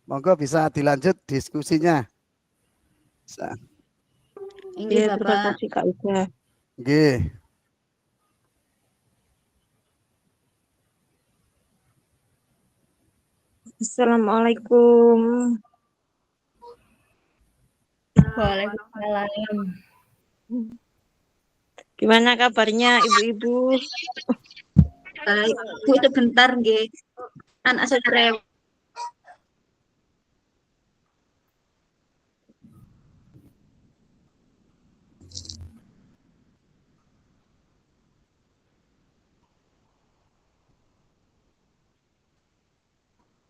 Monggo bisa dilanjut diskusinya. Iya, terima kasih Kak Ida. Nggih. Assalamualaikum. Waalaikumsalam. Gimana kabarnya ibu-ibu? Baik, Bu, sebentar nggih. Anak saya rewel.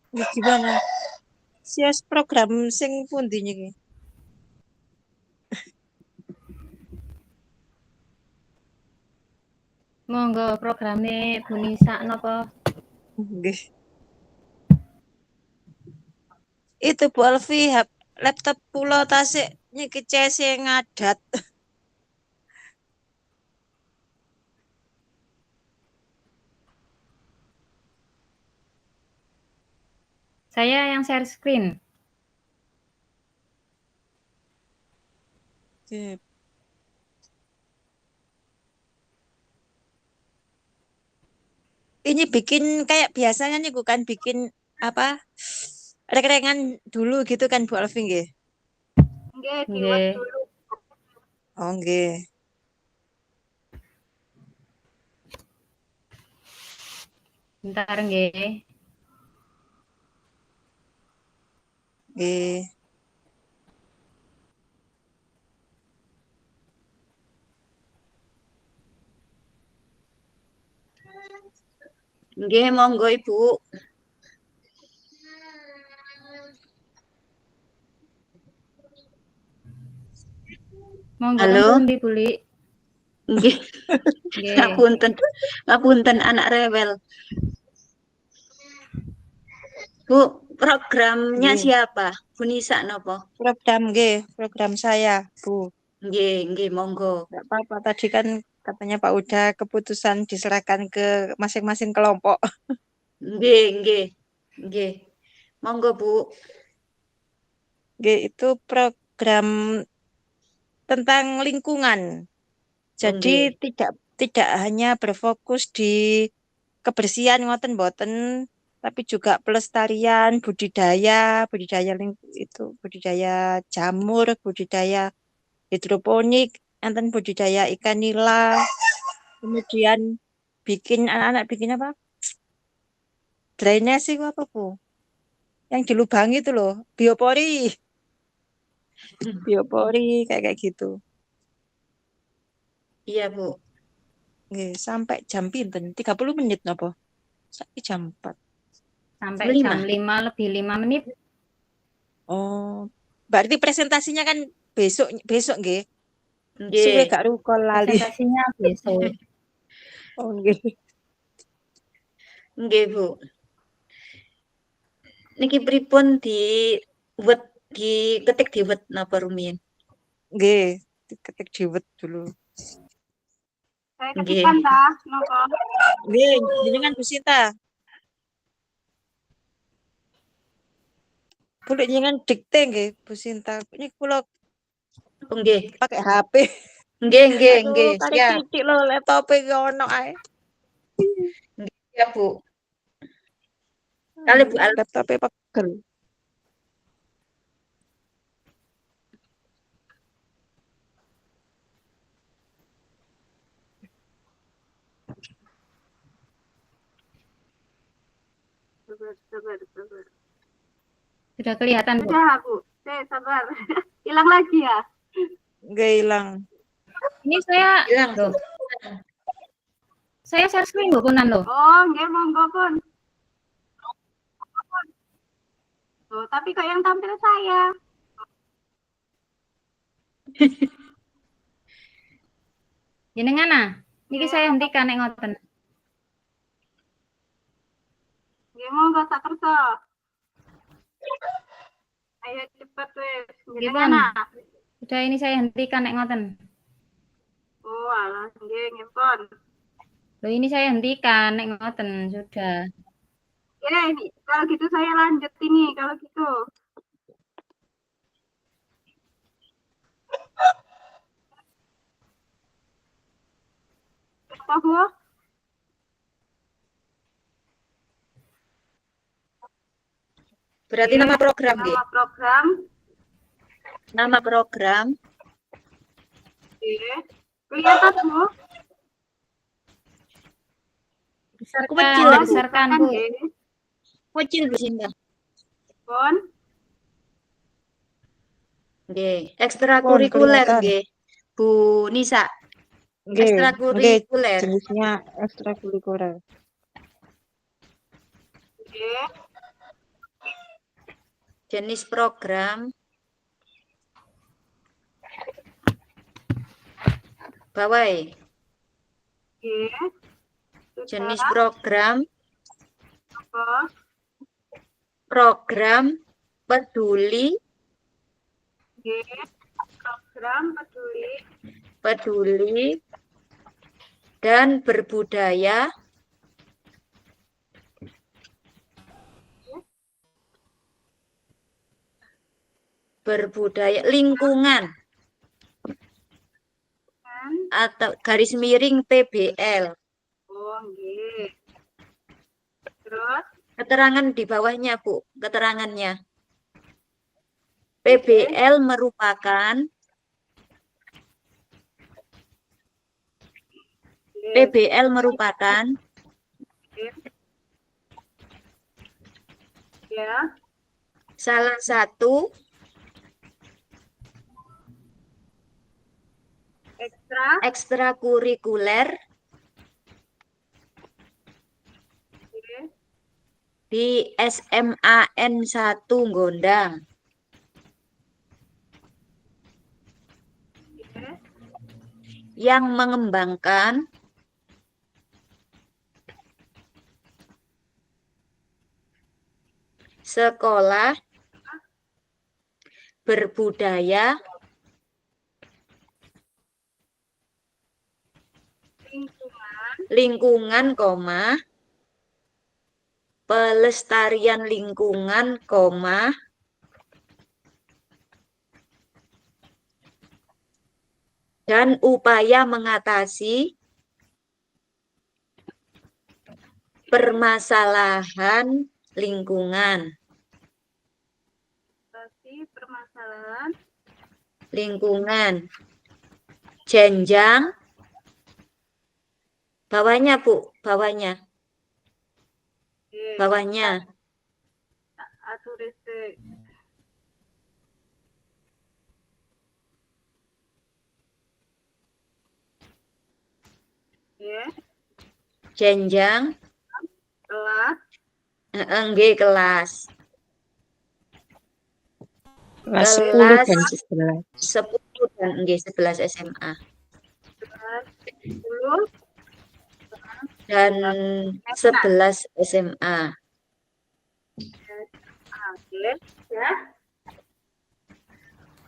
Gimana? Sias program sing pundi niki? Monggo programnya Bu Nisa napa? Nggih. Itu Bu Alfi, laptop kula tasik niki CS ngadat. Saya yang share screen. Oke. Ini bikin kayak biasanya nih bukan bikin apa? Rek-rekan dulu gitu kan Bu Alfi nggih? Nggih, Nggih. kiwat dulu. Oh nggih. Bentar nggih. Nggih. Nggih, monggo Ibu. Monggo Halo. pundi Bu Li? Nggih. Nggih. Ngapunten. Ngapunten anak rewel. Bu, programnya Nggih. siapa? Bu Nisa napa? Program saya, Bu. Nggih, monggo. Enggak apa-apa, tadi kan katanya Pak Uda keputusan diserahkan ke masing-masing kelompok. Nggih. Monggo, Bu. Nggih, itu program tentang lingkungan. Jadi tidak hanya berfokus di kebersihan ngoten boten, tapi juga pelestarian budidaya jamur, budidaya hidroponik, enten budidaya ikan nila, kemudian anak-anak bikin apa? Drainase itu apa, Bu? Yang dilubangi itu loh, biopori. Biopori kayak gitu. Iya, Bu. Nggih, sampai jam pinten? 30 menit napa? Saiki jam 4. Sampai 5. jam 5 lebih 5 menit. Oh, berarti presentasinya kan besok nggih. Nggih. Suwe gak rukol lali. Presentasinya besok. Oh nggih. Nggih, Bu. Niki pripun diketik di wet napa rumiyin? Nggih, diketik diwet dulu. Saya Nggih. ketikkan ta, napa? Nggih, jenengan Bu Sinta. Boleh jenengan dikte nggih, Bu Sinta. Ini kula Nggih. pakai HP. Nggih. Tarik Siap. titik lho laptope ki ono ae. Ya, Bu. Kali Bu Al. Laptope pegel. Sabar. Sudah kelihatan, Bu? Sudah, Bu. Sabar. Hilang lagi ya? Nggih ilang. Ini saya Hilang. loh. Saya share screen Bu Punan loh. Oh, nggih, monggo pun. Oh, tapi kok yang tampil saya? Jenengan ah. Niki saya hentikan nek ngoten. Nggih, monggo sak kersa. Ayo cepet wis. Jenengan ah. Sudah ini saya hentikan nek ngoten. Oh, alah, nggih, pun. Loh ini saya hentikan nek ngoten sudah. Ya Kalau gitu saya lanjut ini, kalau gitu. Apa, Bu? Berarti nama program, nggih. Nama program. Nama program Oke. Kelihatan, Bu? Besarkan, Kecil, Bu. besarkan, Bu. Nggih. kecil Bu Sinta. Pun. Nggih, ekstrakurikuler kelihatan. nggih. Bu Nisa, Nggih, ekstrakurikuler. jenisnya ekstrakurikuler. Nggih. Jenis program bawah. Nggih. Jenis Sudah. program Apa? program peduli Nggih. Program peduli dan berbudaya lingkungan kan. atau garis miring PBL. Oh, nggih. Terus. Keterangan di bawahnya, Bu, keterangannya. PBL merupakan Nggih. PBL merupakan Ya. salah satu ekstrakurikuler Nggih. di SMAN 1 Gondang Nggih. yang mengembangkan sekolah berbudaya lingkungan, pelestarian lingkungan, dan upaya mengatasi permasalahan lingkungan. Permasalahan Lingkungan. Jenjang. Bawahnya, Bu, bawahnya. nggih. Bawahnya. Atur resik. Nggih. Jenjang. Kelas. Nggih, kelas. Kelas 10 Kelas dan 11. 10 dan nggih 11 SMA. Kelas 10. Dan 11 SMA. Oke. Ya.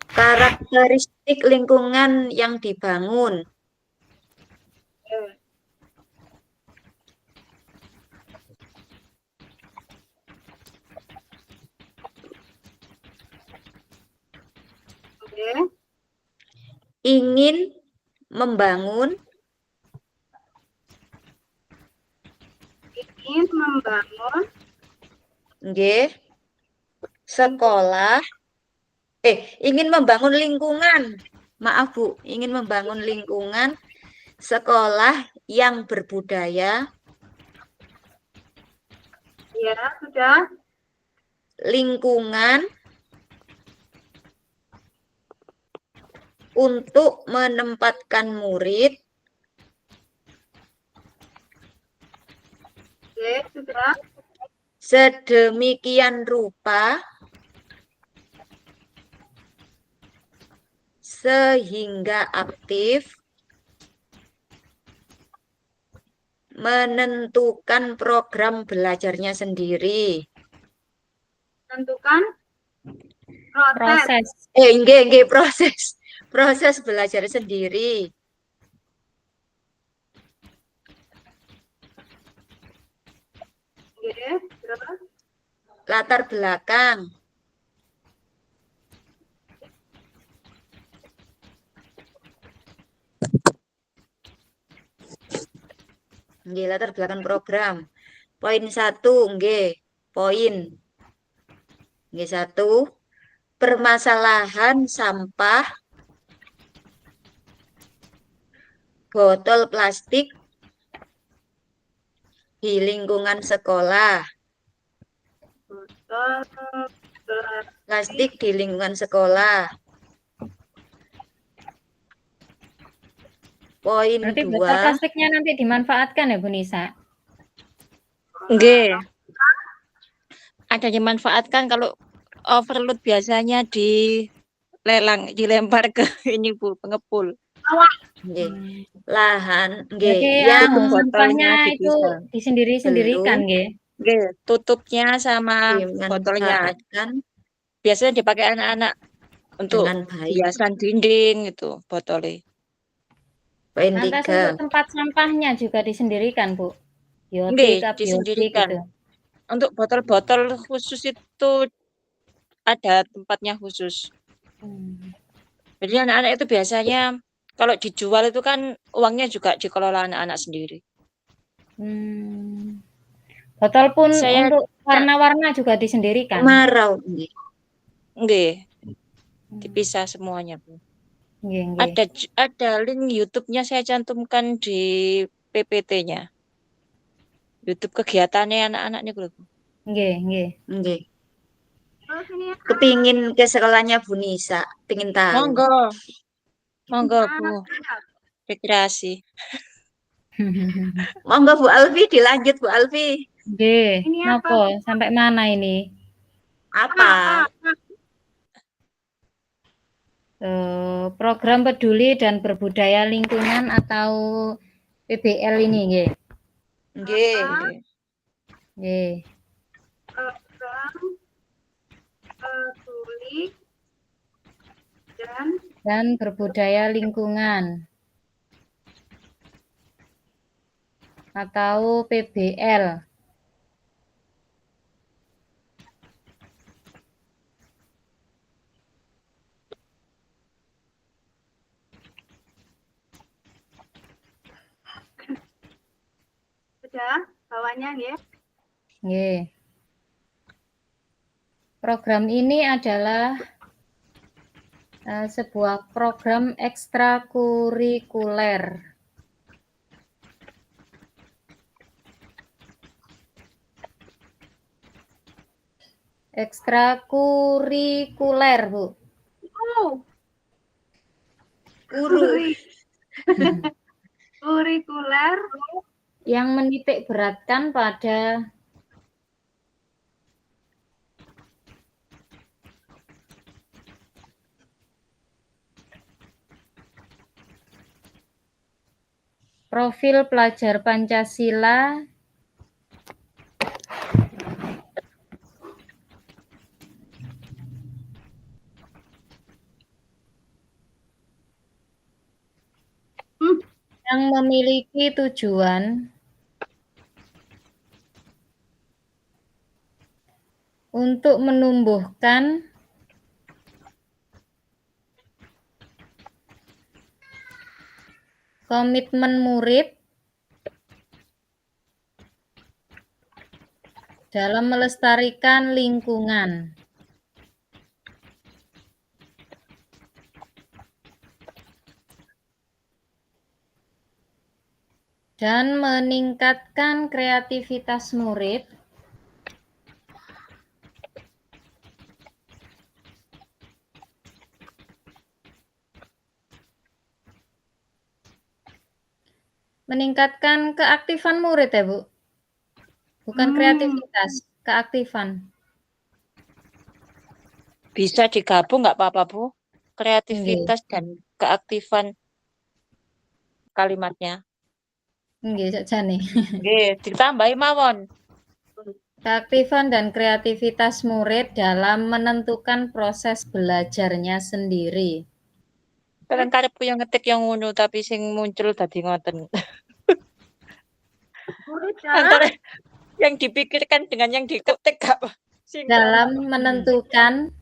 Karakteristik lingkungan yang dibangun. Oke. Oke. Ingin membangun nggih, sekolah ingin membangun lingkungan. Maaf, Bu, ingin membangun lingkungan sekolah yang berbudaya. Ya, sudah. Lingkungan untuk menempatkan murid. Oke, sudah. Sedemikian rupa sehingga aktif menentukan program belajarnya sendiri. Tentukan Proses. Nggih, proses belajar sendiri. Oke, Terus latar belakang, nggih, latar belakang program. Poin 1, nggih, poin. Nggih, 1, permasalahan sampah botol plastik di lingkungan sekolah. botol Plastik di lingkungan sekolah. Poin Berarti botol 2, plastiknya nanti dimanfaatkan ya Bu Nisa? Nggih. Ada yang dimanfaatkan kalau overload biasanya dilempar ke ini Bu, pengepul. nggih. Hmm. Lahan, nggih, Berarti yang Tutup sampahnya botolnya itu dipisah. disendiri-sendirikan belum nggih? Nggih, tutupnya sama botolnya. dimanfaatkan Biasanya dipakai anak-anak untuk dengan baik. hiasan dinding itu botolnya. Poin Lantas 3, untuk tempat sampahnya juga disendirikan Bu? Nggih, Biotik, abiotik disendirikan. gitu. Untuk botol-botol khusus itu ada tempatnya khusus. Hmm. Jadi anak-anak itu biasanya kalau dijual itu kan uangnya juga dikelola anak-anak sendiri. Hmm. Botol pun Saya untuk warna-warna juga disendirikan. kemarau, nggih. nggih, dipisah semuanya, Bu. Nggih, nggih. Ada link YouTube-nya saya cantumkan di PPT-nya. YouTube kegiatannya anak-anak ini, Bu. Nggih, nggih. Nggih. terus ini Kepingin ke sekolahnya Bu Nisa, pingin tahu. Monggo. Monggo, Bu. Rekreasi. Monggo Bu Alfi, dilanjut Bu Alfi. Nggih, Ini napa? Sampai mana ini? Apa? Program peduli dan berbudaya lingkungan atau PBL ini nggih. Nggih. Nggih. program peduli Dan berbudaya lingkungan atau PBL. sudah bawahnya ya. Nggih. Program ini adalah sebuah program ekstrakurikuler. Ekstrakurikuler, Bu. Kurikuler Yang menitik beratkan pada profil pelajar Pancasila yang memiliki tujuan untuk menumbuhkan komitmen murid dalam melestarikan lingkungan dan meningkatkan kreativitas murid meningkatkan keaktifan murid ya, Bu? Bukan kreativitas, keaktifan. Bisa digabung nggak apa-apa, Bu? Kreativitas dan keaktifan kalimatnya. Nggih, sakjane. Nggih, ditambahi mawon. Keaktifan dan kreativitas murid dalam menentukan proses belajarnya sendiri. Kan karepku yang ngetik yang ngono tapi sing muncul dadi ngoten. murid Antara Yang dipikirkan dengan yang diketik gak sinkron. Dalam menentukan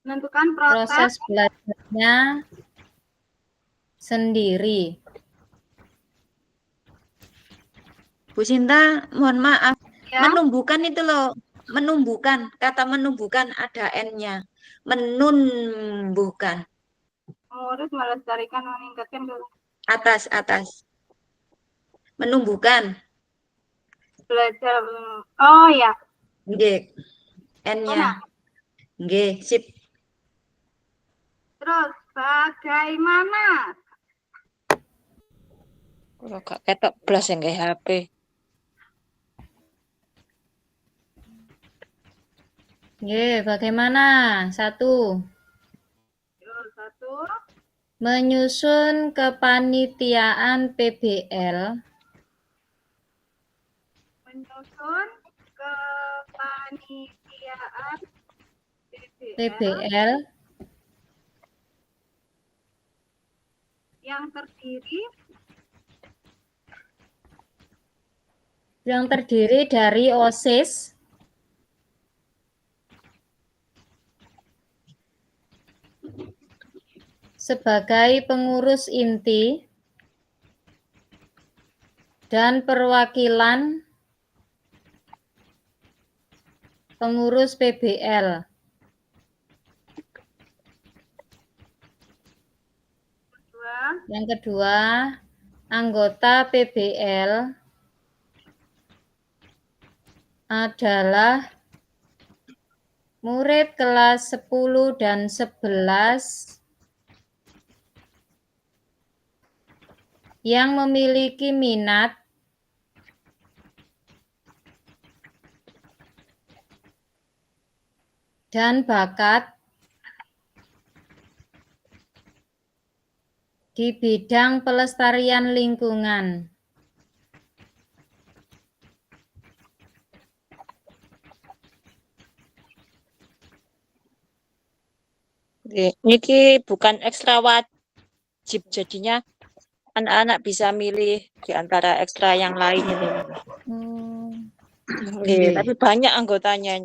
Menentukan proses belajarnya sendiri. Bu Sinta, mohon maaf. ya. Menumbuhkan itu loh. Menumbuhkan. Kata menumbuhkan ada N-nya. Menumbuhkan. Mengurus, melestarikan, meningkatkan Atas, atas. Menumbuhkan. belajar. Oh ya. Nggih. N-nya. Nggih, sip. Terus bagaimana? Kalau gak ketok blas yang kayak HP. Oke, bagaimana? 1. Terus 1. Menyusun kepanitiaan PBL Menyusun kepanitiaan PBL yang terdiri dari OSIS, sebagai pengurus inti dan perwakilan pengurus PBL. Yang kedua, anggota PBL adalah murid kelas 10 dan 11 yang memiliki minat dan bakat di bidang pelestarian lingkungan. Ini bukan ekstra wajib, jadinya anak-anak bisa milih di antara ekstra yang lain ini. Nggih. Tapi banyak anggotanya.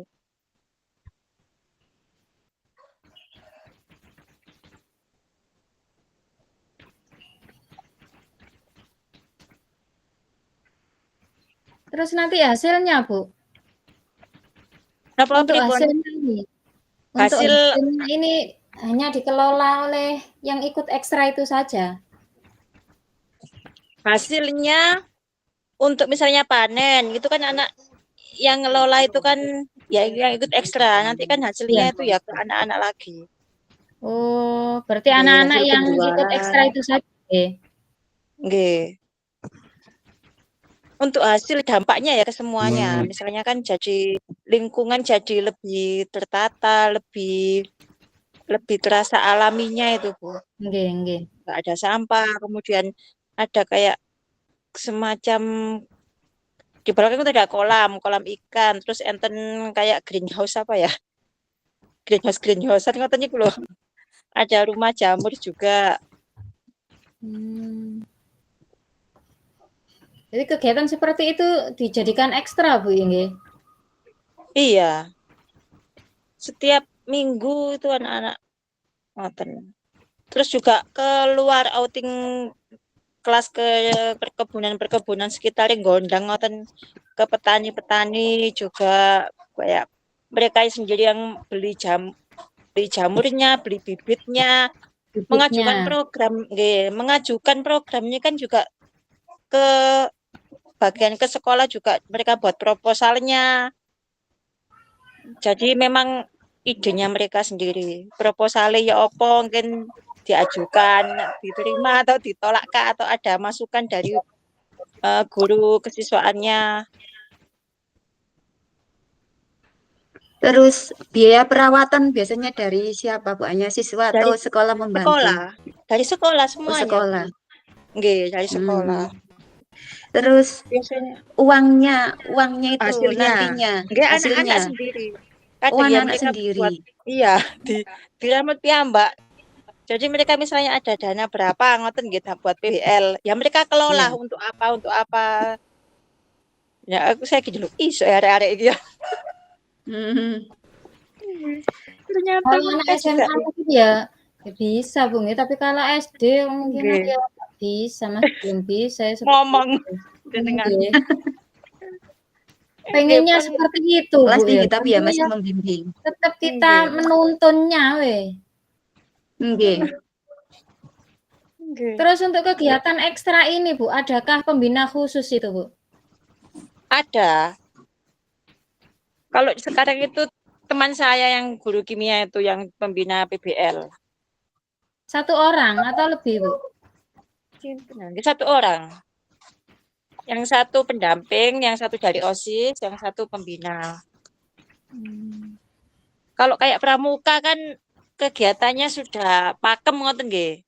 Terus nanti hasilnya, Bu? Nah, Untuk hasilnya ini, Hasil- hasilnya ini hanya dikelola oleh yang ikut ekstra itu saja. hasilnya untuk misalnya panen, itu kan anak yang ngelola itu kan ya yang ikut ekstra. Nanti kan hasilnya Iya. itu ya ke anak-anak lagi. Oh, berarti Iya, anak-anak hasil yang penjualan. ikut ekstra itu saja. Nggih. Untuk hasil dampaknya ya ke semuanya. Misalnya kan jadi lingkungan jadi lebih tertata, lebih terasa alaminya itu, Bu. Nggih, nggih. Nggak ada sampah, kemudian ada kayak semacam di belakang itu ada kolam ikan, terus enten kayak greenhouse apa ya? Greenhouse-an ngoten niku lho. Ada rumah jamur juga. Jadi kegiatan seperti itu dijadikan ekstra, Bu, nggih. Iya. Setiap minggu itu anak-anak ngoten. Terus juga keluar outing kelas ke perkebunan sekitar Gondang ngoten, ke petani-petani juga kayak mereka sendiri yang beli jamurnya, beli bibitnya, mengajukan programnya kan juga ke bagian ke sekolah juga mereka buat proposalnya. Jadi memang idenya mereka sendiri. Proposalnya ya apa mungkin diajukan, diterima atau ditolak atau ada masukan dari guru kesiswaannya. Terus biaya perawatan biasanya dari siapa, Bu? Hanya siswa atau sekolah membantu? Dari sekolah semuanya. Sekolah. Nggih, dari sekolah. Terus biasanya uangnya itu hasilnya. nantinya Nggih, hasilnya anak-anak sendiri. Kadang anak-anak mereka sendiri. buat Iya, diramut piyambak. Jadi mereka misalnya ada dana berapa ngoten nggih buat PBL, ya mereka kelola Iya. untuk apa. Ya aku saya gitu loh, iso ya arek-arek iki ya. Hmm. Ternyata Kalau anak mereka juga SMA mungkin ya bisa Bu, nggih, tapi kalau SD kemungkinan nggih, ya nggak bisa, Mas, belum bisa ya seperti ngomong itu. jenengan. Nggih, Nggih, pengennya Bang. seperti itu, Kelas Bu, ya. tinggi tapi ya Tapi masih ya membimbing. tetap kita Nggih, menuntunnya weh. Nggih. nggih. Terus untuk kegiatan ekstra ini, Bu, adakah pembina khusus itu, Bu? Ada. Kalau sekarang itu teman saya yang guru kimia itu yang pembina PBL. 1 orang atau lebih, Bu? Satu orang. Yang satu pendamping, yang satu dari OSIS, yang satu pembina. Kalau kayak pramuka kan kegiatannya sudah pakem ngoten nggih.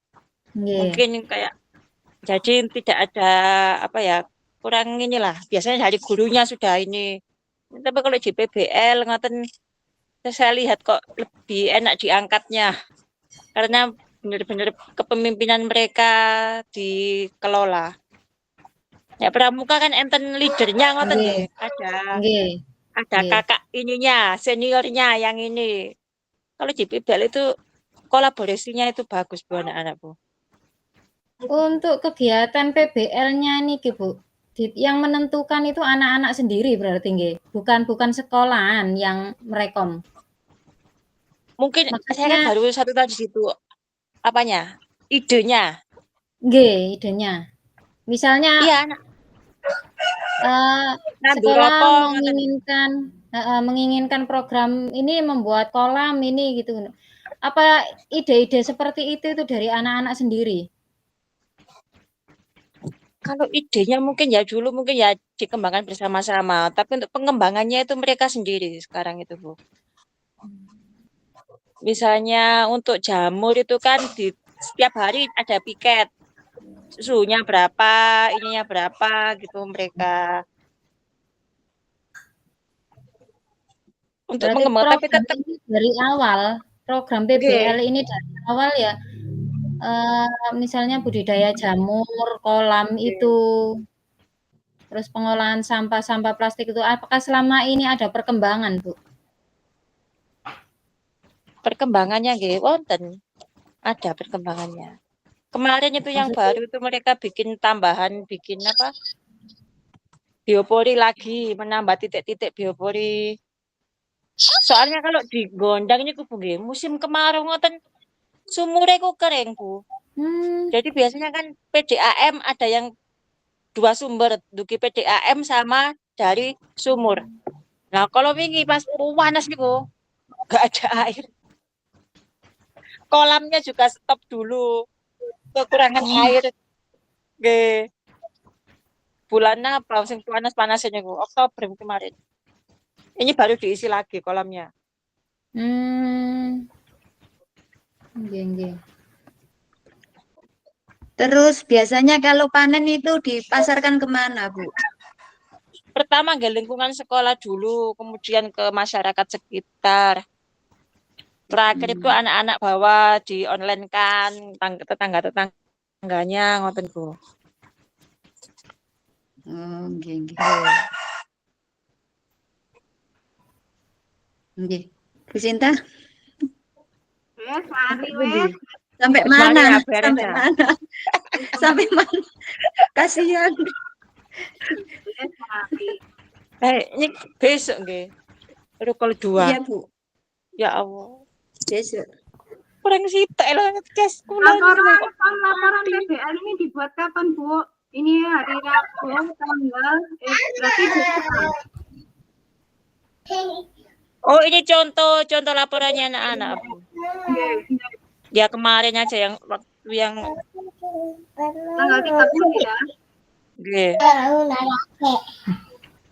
Nggih. Mungkin kayak jadi tidak ada apa ya, kurang inilah. Biasanya dari gurunya sudah ini. Tapi kalau di PBL ngoten saya lihat kok lebih enak diangkatnya. Karena benar-benar kepemimpinan mereka dikelola. Ya pramuka kan enten leadernya ngoten Nggih. nggih. Ada Nggih. Nggih. kakak ininya, seniornya yang ini. Kalau di PBL itu kolaborasinya itu bagus Bu anak-anak Bu. Untuk kegiatan PBL-nya nih, Bu, yang menentukan itu anak-anak sendiri berarti nggih? Bukan sekolahan yang merekom? Mungkin saya kan Maksudnya baru 1 tahun di situ. Apanya? Idenya. nggih, idenya. Misalnya Iya, anak nandur sekolah apa ngoten. menginginkan program ini membuat kolam ini gitu. Apa ide-ide seperti itu dari anak-anak sendiri? Kalau idenya mungkin ya dulu mungkin ya dikembangkan bersama-sama, tapi untuk pengembangannya itu mereka sendiri sekarang itu Bu. Misalnya untuk jamur itu kan di setiap hari ada piket. Suhunya berapa, ininya berapa gitu mereka. Untuk Berarti mengembangkan tapi program tetap ini dari awal, program PBL nggih, ini dari awal ya, misalnya budidaya jamur, kolam itu, terus pengolahan sampah-sampah plastik itu, apakah selama ini ada perkembangan, Bu? perkembangannya nggih wonten, ada perkembangannya. Kemarin itu yang Maksudnya baru itu mereka bikin tambahan, bikin apa, biopori lagi, menambah titik-titik biopori. Soalnya kalau di Gondang ini Bu nggih, musim kemarau ngoten sumure ku kering Bu. Jadi biasanya kan PDAM ada yang 2 sumber, dugi PDAM sama dari sumur. Nah, kalau wingi pas panas niku nggak ada air. Kolamnya juga stop dulu. Kekurangan air. Nggih. Bulan apa sing panas-panasnya niku? Oktober kemarin. Ini baru diisi lagi kolamnya. Nggih. Terus biasanya kalau panen itu dipasarkan kemana, Bu? Pertama nggih lingkungan sekolah dulu, kemudian ke masyarakat sekitar. Terakhir itu anak-anak bawa di online kan, tetangga-tetangganya ngoten Bu. Oh, nggih. Nggih. Bu Sinta, Wes, mari wes. sampai Mari mana? ya, beres Sampai ya. mana? Sampai mana? Kasihan. Wes, mari. Ini besok nggih. Rukul 2. Iya, Bu. Ya Allah. Besok. Kurang sitok lho ngecas kula Laporan PBL ini dibuat kapan, Bu? Ini hari Rabu tanggal berarti besok. Oh, ini contoh laporannya anak-anak, Bu. Ya kemarin aja yang waktu yang Tanggal 30 ya. nggih.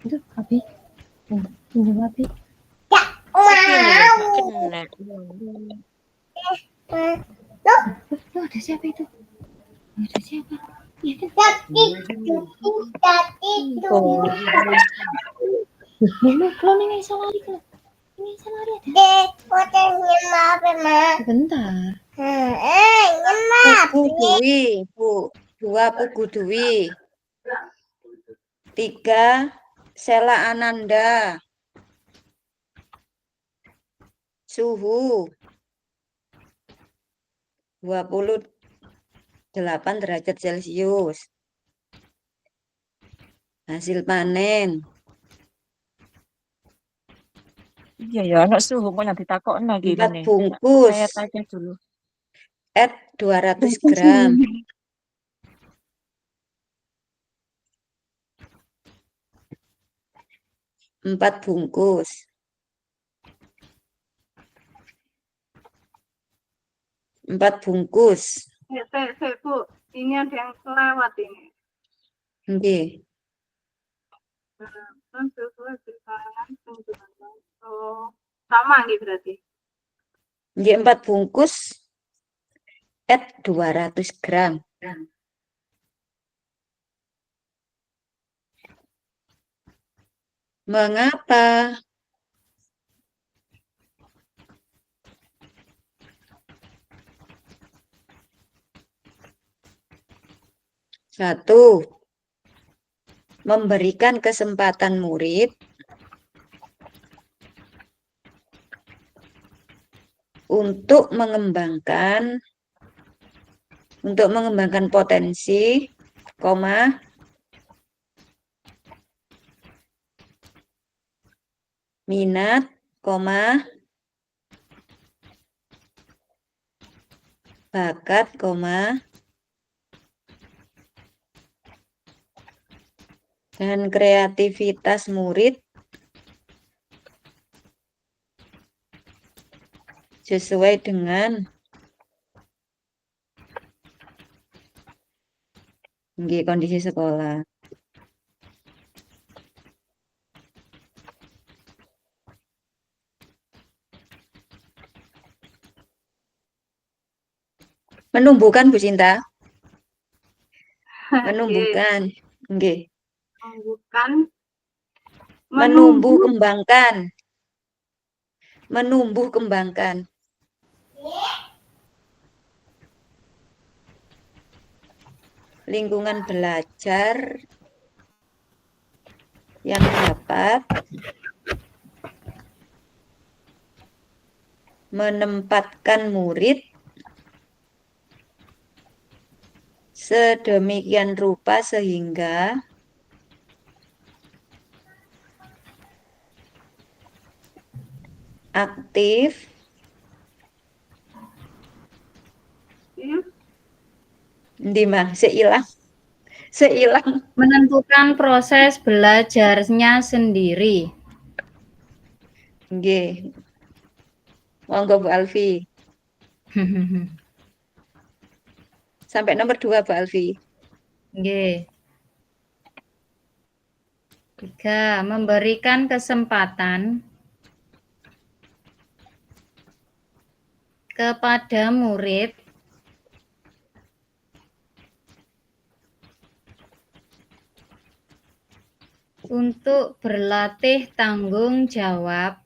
Itu Abi. Pinjam Abi. Kena. Loh, ada siapa itu? Ada siapa? Iya kan? Belum ini bisa lari ke. Ini bisa lari ada. Bentar. Pugu Dwi, Bu. 2 Pugu Dwi. 3 Sela Ananda. Suhu 28 derajat Celcius. Hasil panen Iya ya, anak suhu mau nanti takokno 4 gini. bungkus. Saya tanya dulu. 200 gram. 4 bungkus. 4 bungkus. Bu, ini ada yang kelewat ini. Nggih. Oh, sama nih berarti. Nggih 4 bungkus. 200 gram. Mengapa? Satu, memberikan kesempatan murid untuk mengembangkan potensi, minat, bakat, dan kreativitas murid sesuai dengan kondisi sekolah. Menumbuhkan, Bu Sinta. Menumbuhkan. Nggih. Menumbuhkan. Menumbuh kembangkan. Menumbuh kembangkan. Lingkungan belajar yang dapat menempatkan murid sedemikian rupa sehingga aktif, seilang Menentukan proses belajarnya sendiri. nggih. Monggo Bu Alfi. Sampai nomor 2 Bu Alfi. Nggih. 3. Memberikan kesempatan kepada murid untuk berlatih tanggung jawab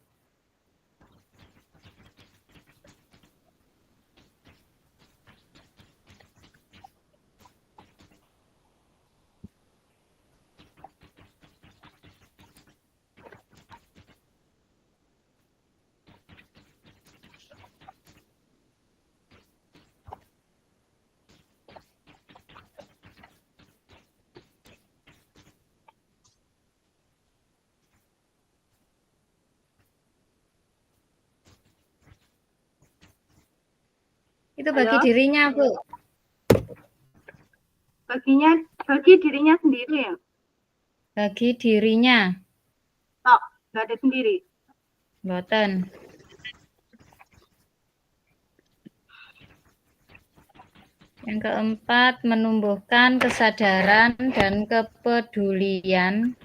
itu bagi Halo? dirinya, Bu. Bagi dirinya sendiri ya? Bagi dirinya. Tok, nggak ada sendiri. Mboten. Yang keempat, menumbuhkan kesadaran dan kepedulian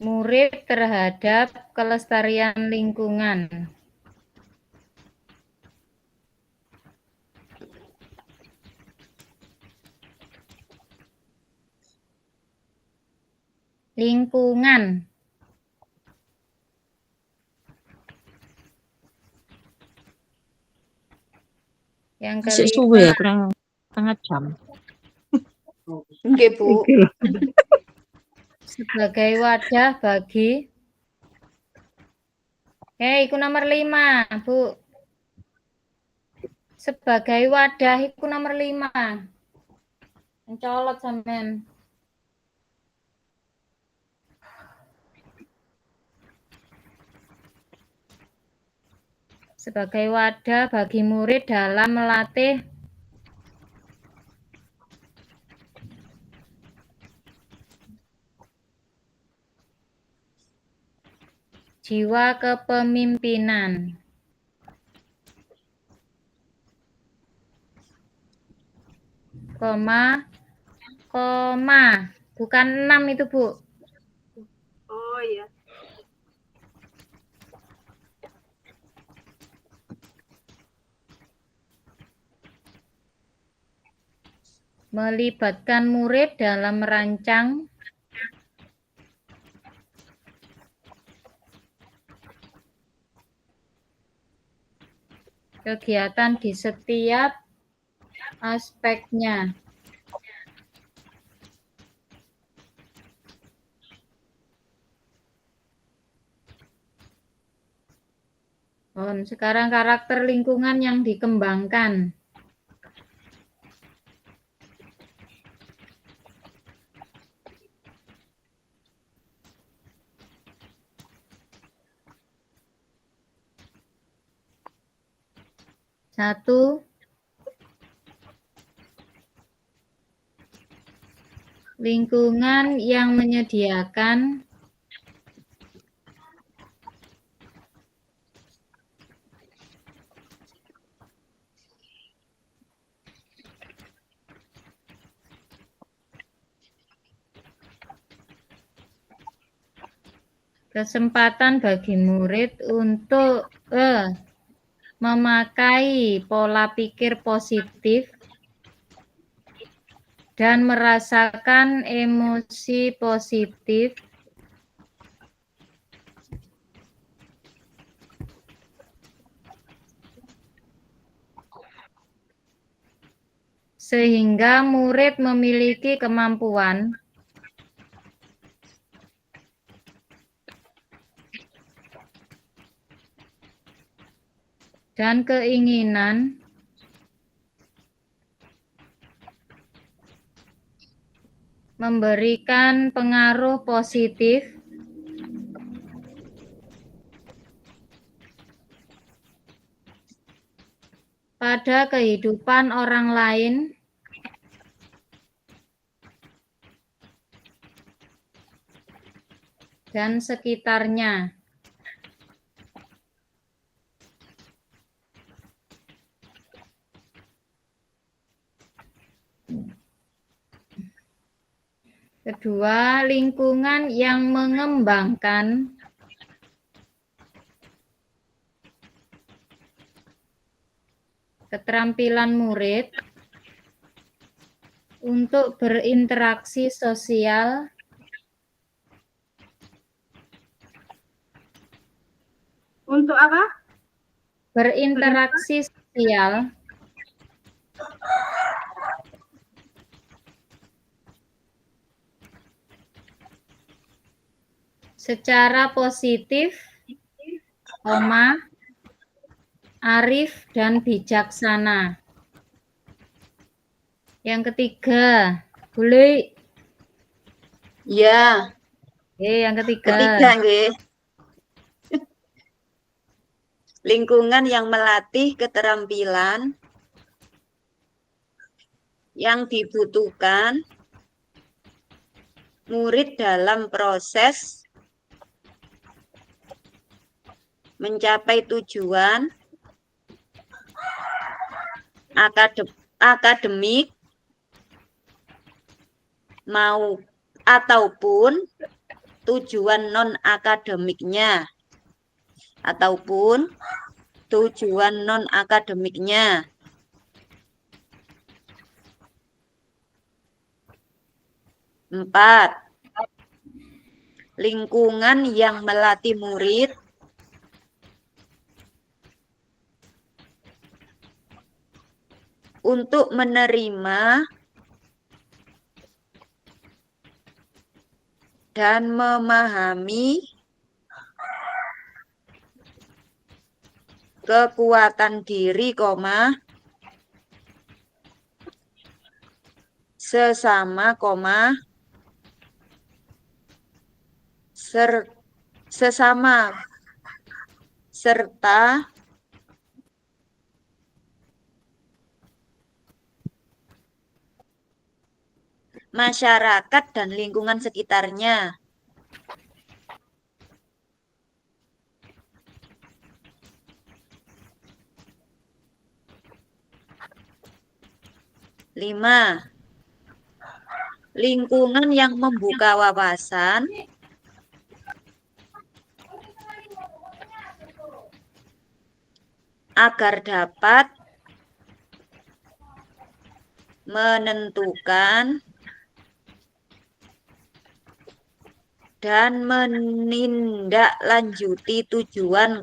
murid terhadap kelestarian lingkungan. Lingkungan. Yang Masih kelima, suwe ya, kurang setengah jam. Nggih, Bu. sebagai wadah bagi. Iku nomor 5, Bu. Sebagai wadah iku nomor 5. Mencolot sampean. Sebagai wadah bagi murid dalam melatih jiwa kepemimpinan. Koma, bukan 6 itu, Bu. Oh iya. Melibatkan murid dalam merancang kegiatan di setiap aspeknya. Sekarang karakter lingkungan yang dikembangkan. Satu, lingkungan yang menyediakan kesempatan bagi murid untuk memakai pola pikir positif dan merasakan emosi positif sehingga murid memiliki kemampuan dan keinginan memberikan pengaruh positif pada kehidupan orang lain dan sekitarnya. Kedua, lingkungan yang mengembangkan keterampilan murid untuk berinteraksi sosial Untuk apa? berinteraksi sosial secara positif, arif dan bijaksana. Yang ketiga, boleh? Ya, Yang ketiga. ketiga nggih. Lingkungan yang melatih keterampilan yang dibutuhkan murid dalam proses mencapai tujuan akademik ataupun tujuan non-akademiknya ataupun tujuan non-akademiknya. Empat, lingkungan yang melatih murid untuk menerima dan memahami kekuatan diri, sesama, sesama serta masyarakat dan lingkungan sekitarnya. Lima, lingkungan yang membuka wawasan agar dapat menentukan dan menindaklanjuti tujuan,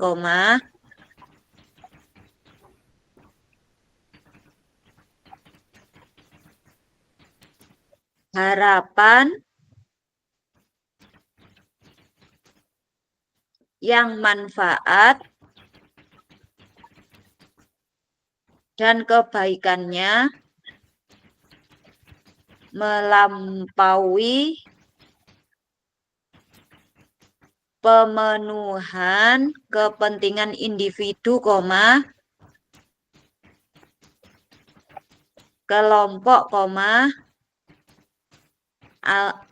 harapan yang manfaat dan kebaikannya melampaui pemenuhan kepentingan individu, kelompok,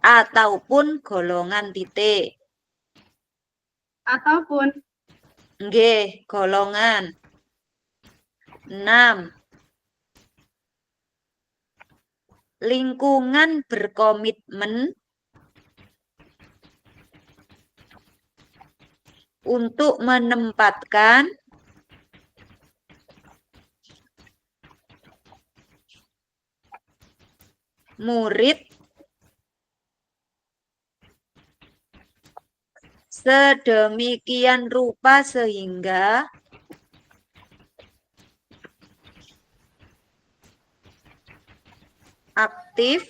ataupun golongan, titik. Ataupun Nggih, golongan. 6. Lingkungan berkomitmen untuk menempatkan murid sedemikian rupa sehingga aktif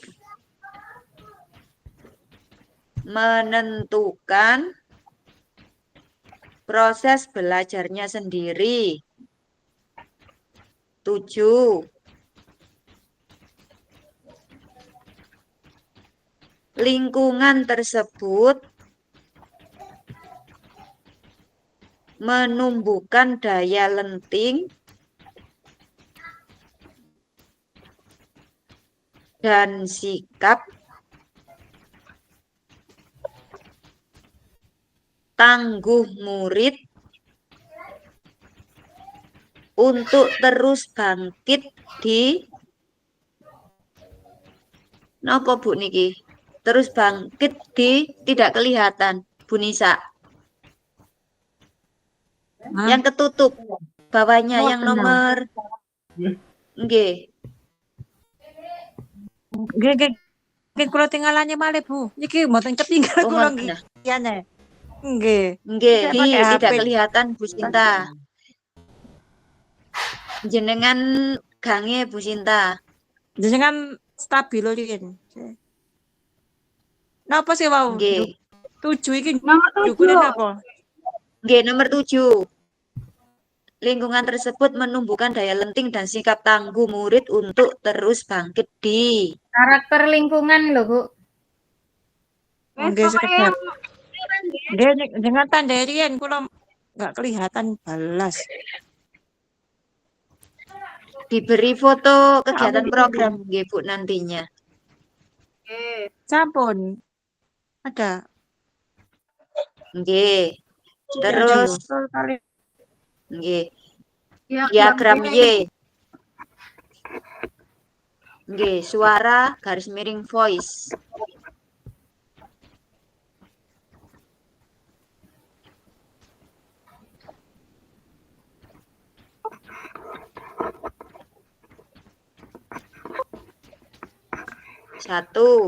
menentukan proses belajarnya sendiri. 7. Lingkungan tersebut menumbuhkan daya lenting dan sikap tangguh murid untuk terus bangkit di napa Bu niki? Terus bangkit di tidak kelihatan, Bu Nisa. Yang ketutup bawahnya yang nomor nggih. Nggih kula tinggalannya malih Bu. Niki mboten ketinggal Oh, kula ngoten. nggih. Nggih. Nggih, Saya pakai tidak HP. kelihatan Bu Sinta. Jenengan gange Bu Sinta. Jenengan stabilo riyen. Napa sih wau? Nggih. 7 iki nomor jukune 7. napa? Nggih, nomor 7. Lingkungan tersebut menumbuhkan daya lenting dan sikap tangguh murid untuk terus bangkit di Karakter lingkungan loh, Bu. Wes Nggih pokoknya sekedap. Nggih jenengan tandai riyen kula enggak kelihatan balas. diberi foto kegiatan program nggih Bu nantinya. Sampun. Ada. Nggih. Terus kali nggih, ya, diagram Y. Nggih, suara garis miring voice. Satu.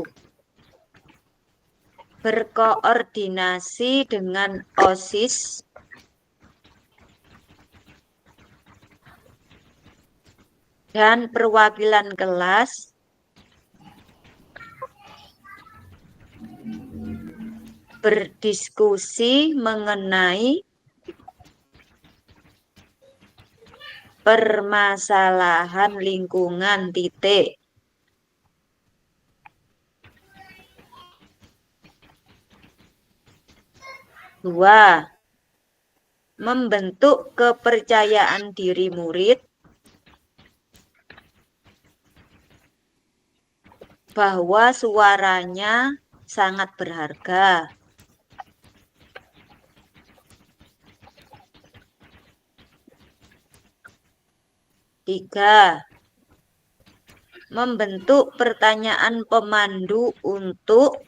berkoordinasi dengan OSIS dan perwakilan kelas berdiskusi mengenai permasalahan lingkungan titik. Dua, membentuk kepercayaan diri murid bahwa suaranya sangat berharga. Tiga, membentuk pertanyaan pemandu untuk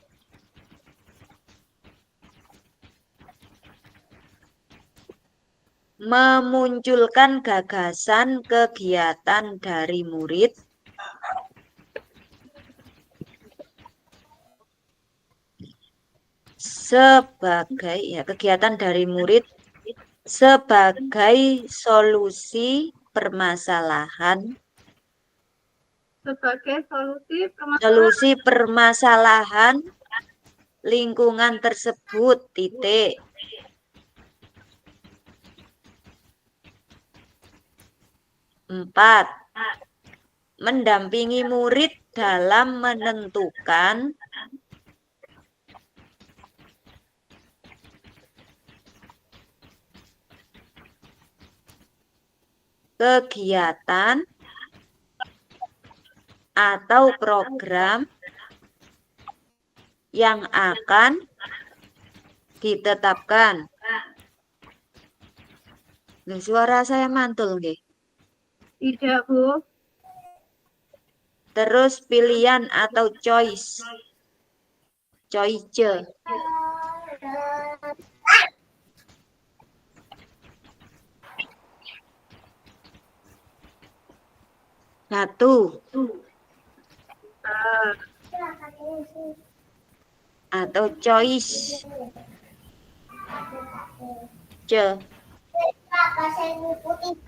memunculkan gagasan kegiatan dari murid sebagai solusi permasalahan lingkungan tersebut titik. Empat, mendampingi murid dalam menentukan kegiatan atau program yang akan ditetapkan. Suara saya mantul nggih? Tidak, Bu. Terus pilihan atau choice. Choice. Satu. Atau choice.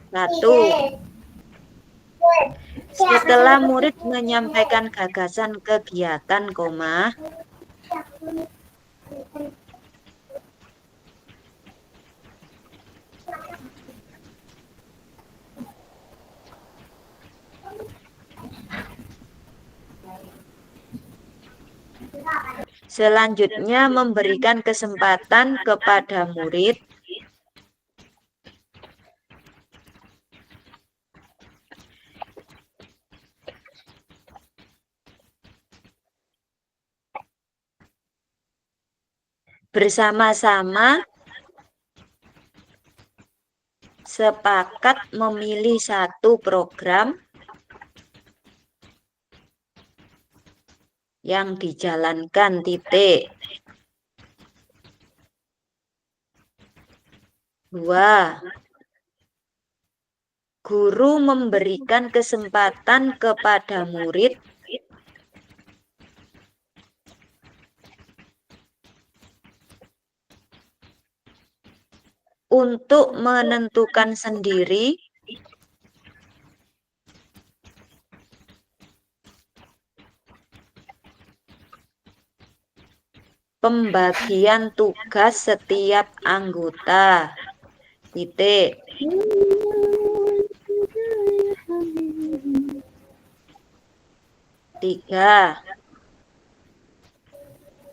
Satu. Setelah murid menyampaikan gagasan kegiatan, selanjutnya memberikan kesempatan kepada murid bersama-sama sepakat memilih satu program yang dijalankan titik. Dua, guru memberikan kesempatan kepada murid untuk menentukan sendiri pembagian tugas setiap anggota. Titik. Tiga,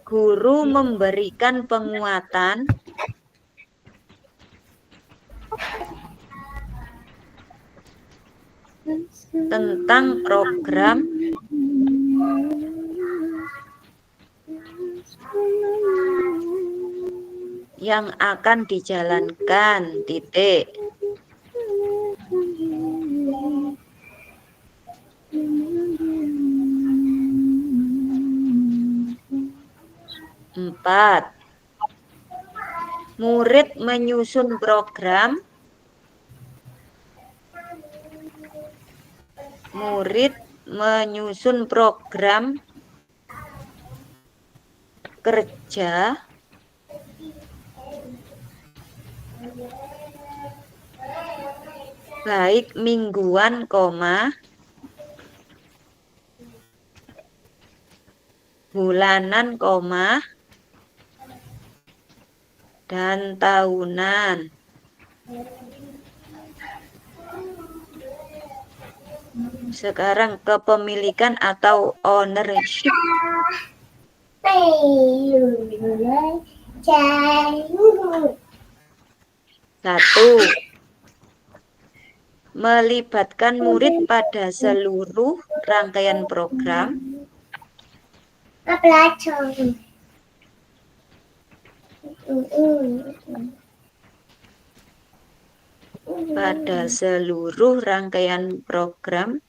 guru memberikan penguatan tentang program yang akan dijalankan. Titik. Empat, murid menyusun program kerja baik mingguan, bulanan, dan tahunan. Sekarang kepemilikan atau ownership. Satu, melibatkan murid pada seluruh rangkaian program. Pada seluruh rangkaian program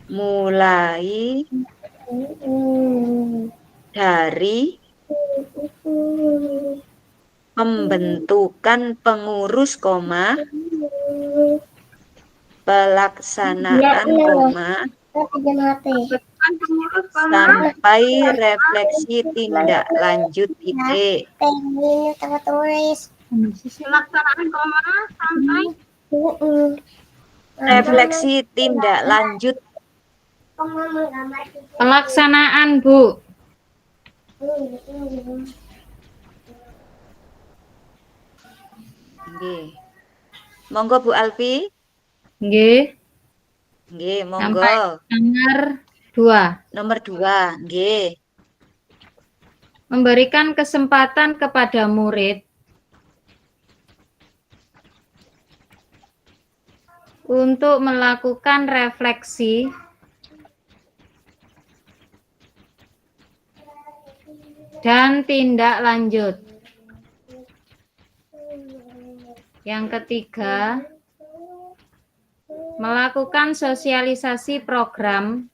mulai dari pembentukan pengurus, pelaksanaan, Kan pengurus, sampai refleksi tindak lanjut titik. pelaksanaan, sampai Refleksi tindak lanjut. Pelaksanaan, Bu. Nggih. Monggo Bu Alfi. Nggih. Nggih, monggo. Nomor 2. Nomor 2, nggih. Memberikan kesempatan kepada murid untuk melakukan refleksi dan tindak lanjut. Yang ketiga, melakukan sosialisasi program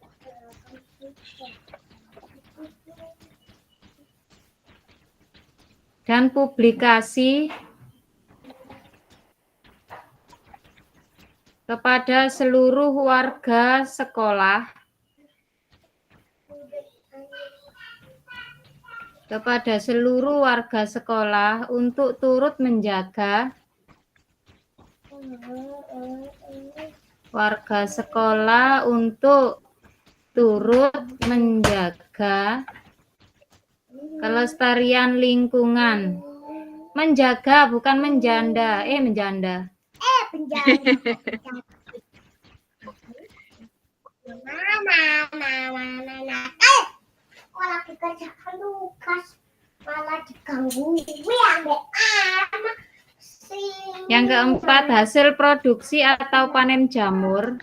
dan publikasi kepada seluruh warga sekolah untuk turut menjaga kelestarian lingkungan. Menjaga bukan menjanda, menjanda. Yang keempat, hasil produksi atau panen jamur.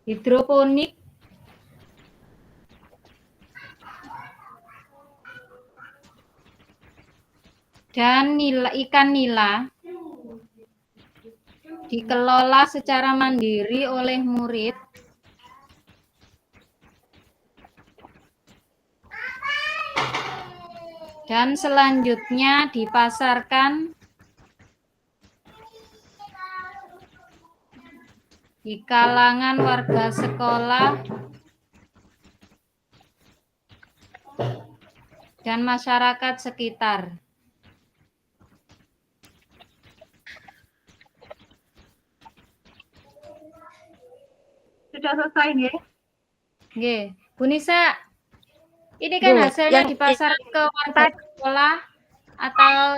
Hidroponik. Dan ikan nila dikelola secara mandiri oleh murid dan selanjutnya dipasarkan di kalangan warga sekolah dan masyarakat sekitar. sudah selesai nih. Nggih, Bu Nisa, ini kan Bu, hasilnya yang dipasar ke warga sekolah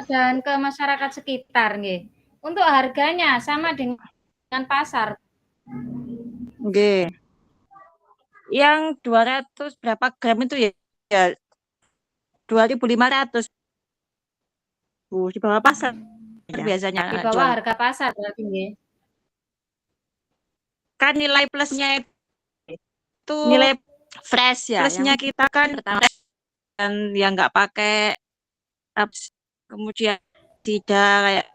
dan ke masyarakat sekitar, nggih. Untuk harganya sama dengan pasar. Nggih. Yang 200 berapa gram itu ya 2.500. Bu, di bawah pasar biasanya Di bawah harga pasar berarti nggih. Kan nilai plusnya itu nilai fresh ya. Plusnya kita kan dan yang nggak pakai kemudian tidak kayak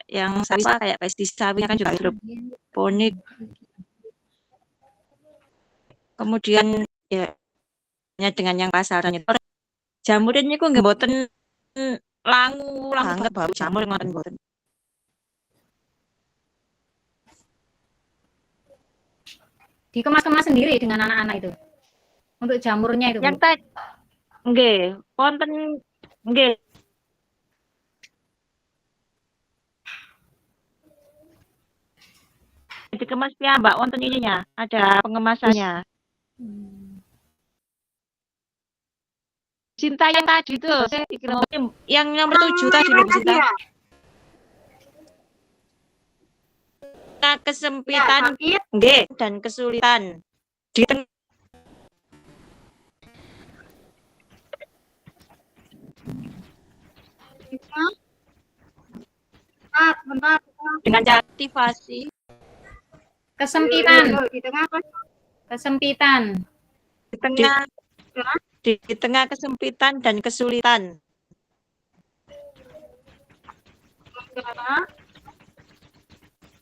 yang kayak pestisida kan juga hidroponik. Kemudian ya dengan yang pasaran itu jamur ini kok nggak boten langu banget baru jamur ngoten boten. Dikemas-kemas sendiri dengan anak-anak itu. Untuk jamurnya itu, Bu. Yang tadi nggih, wonten nggih. Dikemas piyambak wonten ininya, ada pengemasannya. Cinta yang tadi itu loh, saya dikira yang nomor 7 tadi loh, Bu Cinta. Ya, Kesempitan sakit. nggih dan kesulitan. Di tengah Bentar. dengan cara aktivasi Kesempitan, Di tengah apa? kesempitan. di tengah di tengah kesempitan dan kesulitan.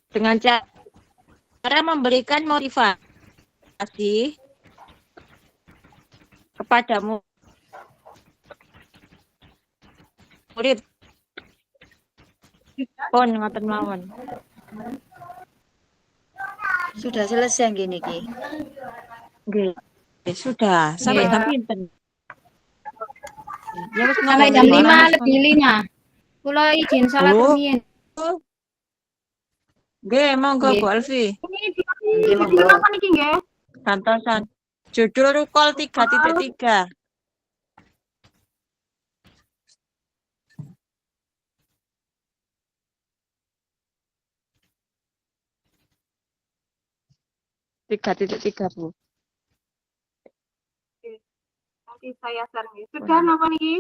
Dengan cara memberikan motivasi kepadamu murid pon ngoten mawon. Sudah selesai gini Ki. Nggih. Sudah sampai jam pinten. Ya wis Sampai jam 5:05. Kula izin salat Bu. rumiyin. Nggih, monggo Nggih. Bu Alfi. Ini apa nih, nggih? Kantosan. Judul Rukol 3.3. Bu. Nanti saya share nih. Sudah apa nih?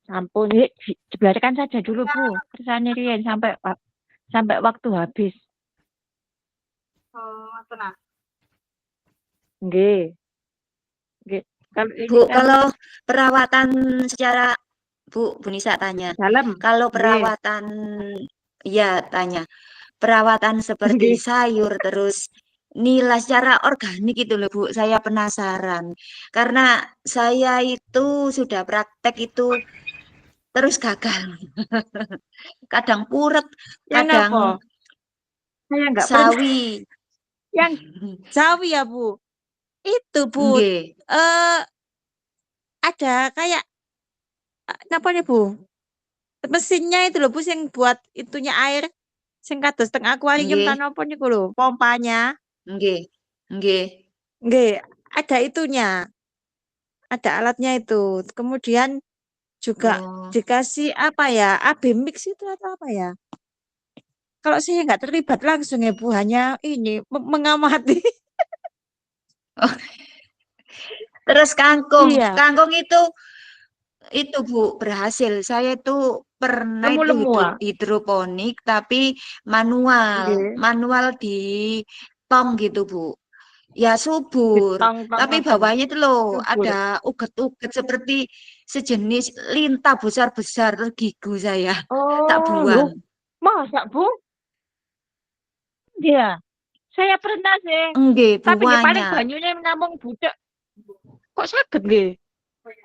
Sampun, dibiarkan saja dulu Bu. Kersane riyen sampai waktu habis. Oh, tenang. Nggih. Nggih. Kalau ini Bu, kan kalau perawatan secara Bu Nisa tanya. dalam. Kalau Nggih. perawatan ya tanya. Perawatan seperti Nggih. sayur terus nilai secara organik itu loh Bu, saya penasaran. Karena saya itu sudah praktek itu terus gagal. Kadang puret, Yang apa? kadang Saya enggak pernah. sawi. Yang sawi ya Bu. Itu Bu, Nggih. ada kayak napanya Bu? Mesinnya itu loh Bu yang buat itunya air sing kados teng akuarium Nggih. ta napa niku lho, pompanya. Nggih. Nggih. Nggih, ada itunya. Ada alatnya itu. Kemudian juga Oh. dikasih apa ya? AB mix itu atau apa ya? Kalau saya nggak terlibat langsung ya Bu, hanya ini mengamati. Terus kangkung. Iya. Kangkung itu Bu berhasil. Saya itu pernah itu Lemu-lemu ah. hidroponik tapi manual. Nggih. Manual di tong gitu Bu. Ya subur. Ditong-tong Tapi ngoten. bawahnya itu loh Subur. ada uget-uget seperti sejenis lintah besar-besar tergigu saya. Tak Oh, buang. masa Bu? Iya. Saya pernah sih. Nggih, Tapi nggih paling buahnya. banyunya namung butek. Kok saged nggih?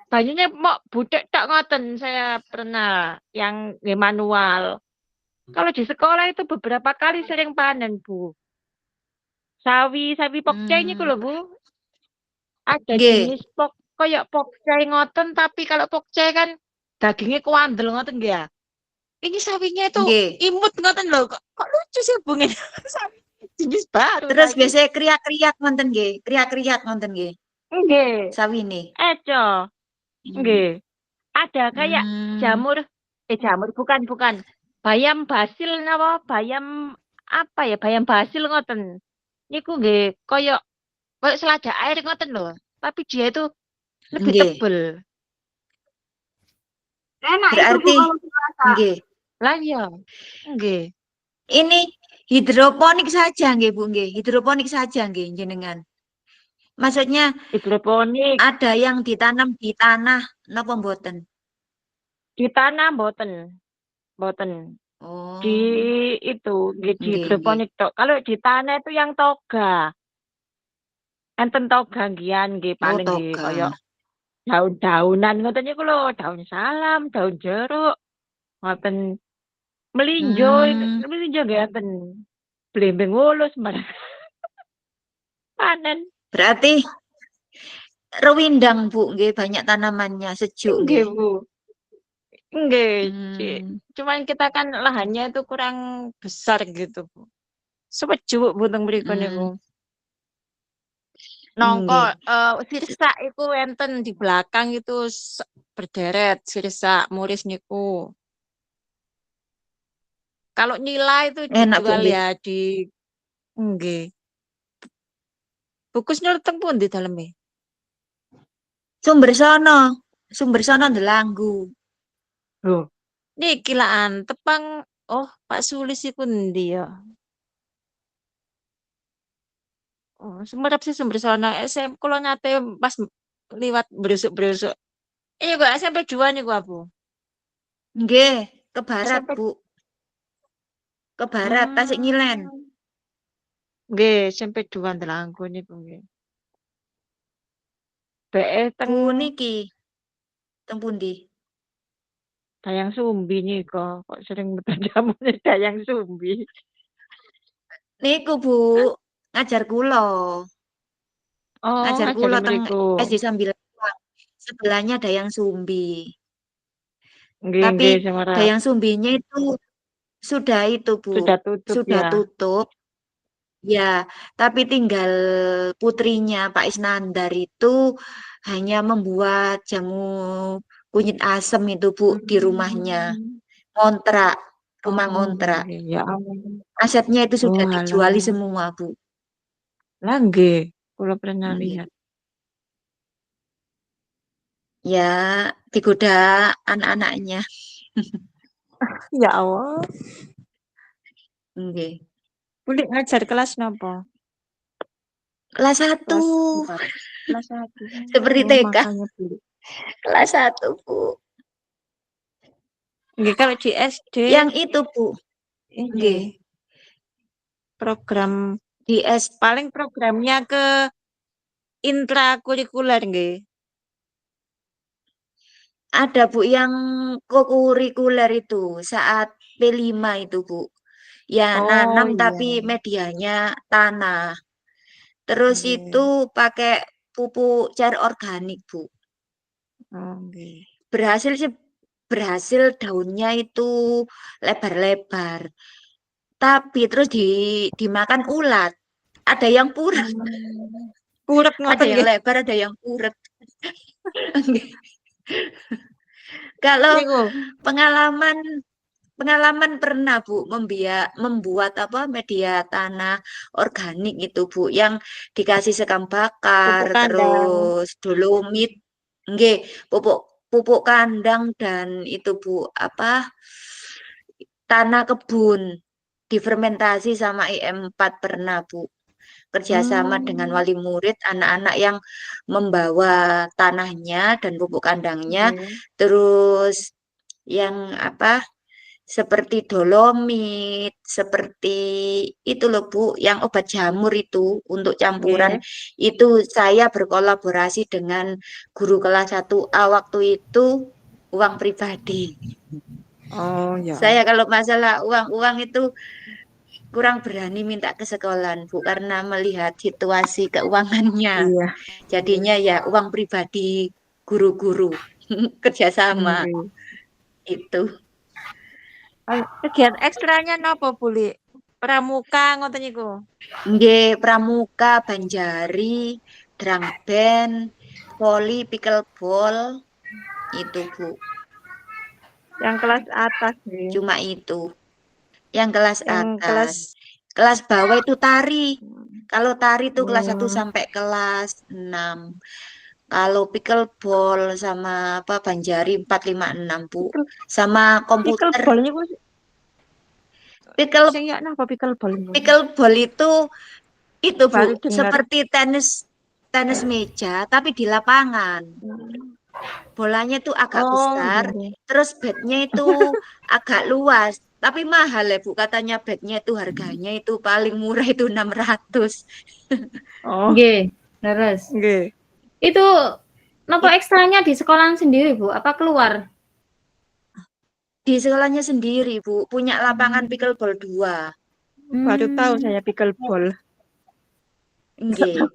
Banyunya mok butek tok ngoten saya pernah yang nggih manual. Kalau di sekolah itu beberapa kali sering panen, Bu. Sawi pokcai niku lho, Bu. Ada Nggih. jenis kayak pokcai ngoten, tapi kalau pokcai kan dagingnya kuandel ngoten nggih ya. Ini sawinya itu Nggih. imut ngoten lho. Kok lucu sih Bu ngene. Sawi jenis baru. Terus lagi. biasanya kriak-kriak ngonten nggih. Kriak-kriak ngonten nggih. Nggih. Sawi ini. Eco. Nggih. Ada kayak jamur bukan. Bayam basil napa? Bayam apa ya? Bayam basil ngoten. Niku nggih koyo selada air ngoten lho. Tapi dia itu lebih Nggih. tebel. Enak Berarti itu Bu kalau dirasa. nggih. Lah iya. Nggih. Ini hidroponik saja nggih Bu nggih. Hidroponik saja nggih jenengan. Maksudnya Hidroponik ada yang ditanam di tanah napa mboten? di tanah mboten. Oh. Di itu nggih di Nggih, hidroponik tok. Kalau di tanah itu yang toga. Enten toga nggih nggih Oh, paling nggih toga. koyo daun-daunan ngoten niku lho, daun salam, daun jeruk, ngoten melinjo Hmm. nggih enten. Blimbing wulus panen. Berarti rewindang, Bu, nggih banyak tanamannya, sejuk Nggih, nggih. Bu. Nggih, Cik. Hmm. Cuman kita kan lahannya itu kurang besar gitu, Bu. Sejuk Bu teng mriku niku. Nongko Nggih. sirsak iku enten di belakang itu berderet sirsak muris niku. Kalau nila itu Enak, Bu, dijual nggih. ya di nggih. Bukus nyur teng pundi daleme? Sumber sono Delanggu. Loh, niki laan tepang Pak Sulis iku ndi ya? Oh, Sumerep sih sumber sono. SM kula nate pas liwat brusuk-brusuk. Iya kok SMP 2 niku aku. Nggih, ke barat, SMP Bu. Ke barat, Tasiknyilen. Nggih, SMP 2 Delanggu niku nggih. BE teng Bu niki teng pundi? Dayang Sumbi nika, kok sering metu jamune Dayang Sumbi. Niku, Bu, ngajar kula. Oh, Ngajar ngajari kula teng mriku. SD Sambilan. Sebelahnya Dayang Sumbi. Nggih, Tapi nggih, Semarang. Dayang Sumbinya itu sudah itu, Bu. Sudah tutup Sudah ya. tutup. Ya, tapi tinggal putrinya Pak Isnandar itu hanya membuat jamu kunyit asem itu, Bu, di rumahnya. Ngontrak, rumah Oh, ngontrak. nggih, ya ampun. Asetnya itu sudah Oh, dijuali alah. semua, Bu. Lah nggih, kula pernah Nggih. lihat. Ya, digoda anak-anaknya. Ya Allah. Nggih. Buli ngajar kelas napa? Kelas 1. Kelas 4. Kelas 1. Seperti Oh, TK. makanya Buli. Kelas 1, Bu. Nggih, kalau di SD Yang itu, Bu. ini Nggih. program Di SD paling programnya ke intrakurikuler nggih. ada, Bu, yang kokurikuler itu saat P5 itu, Bu. Ya, Oh, nanam iya. tapi medianya tanah. Terus Nggih. itu pakai pupuk cair organik, Bu. Oh, nggih. Berhasil daunnya itu lebar-lebar. Tapi terus dimakan ulat. Ada yang puret, Purep ada ngoten yang nggih. lebar, ada yang puret. Kalau Niku. pengalaman pernah, Bu, membuat apa media tanah organik itu, Bu, yang dikasih sekam bakar, Pupuk kandang. terus dolomit, nggih, pupuk kandang dan itu, Bu, apa tanah kebun difermentasi sama IM4 pernah, Bu. Kerjasama dengan wali murid, anak-anak yang membawa tanahnya dan pupuk kandangnya, Nggih. terus yang apa seperti dolomit, seperti itu loh, Bu, yang obat jamur itu untuk campuran. Nggih. Itu saya berkolaborasi dengan guru kelas 1A waktu itu uang pribadi. Oh, ya. Saya kalau masalah uang itu kurang berani minta ke sekolahan, Bu, karena melihat situasi keuangannya. Iya. Jadinya ya uang pribadi guru-guru kerjasama Nggih. itu. Kegiatan ekstranya napa, Buli? Pramuka ngoten niku. Nggih, pramuka, banjari, drum band, voli, pickleball itu, Bu. Yang kelas atas nggih. Cuma itu. Yang kelas Yang kelas atas. Kelas bawah itu tari. Kalau tari itu kelas 1 Hmm. sampai kelas 6. Kalau pickleball sama apa banjari 4, 5, 6, Bu. Sama komputer. Pickleball niku Pickle sing ya napa pickleball niku? pickleball itu, Bu, Baru dengar. seperti tenis meja tapi di lapangan. Bolanya tuh agak besar, nggih. terus bednya itu agak luas, tapi mahal ya, Bu. Katanya bednya itu harganya itu paling murah itu 600. Oh, Nggih, leres. nggih. Itu nopo ekstranya di sekolahan sendiri, Bu? Apa keluar? Di sekolahnya sendiri, Bu, punya lapangan pickleball 2. Baru tahu saya pickleball. Nggih.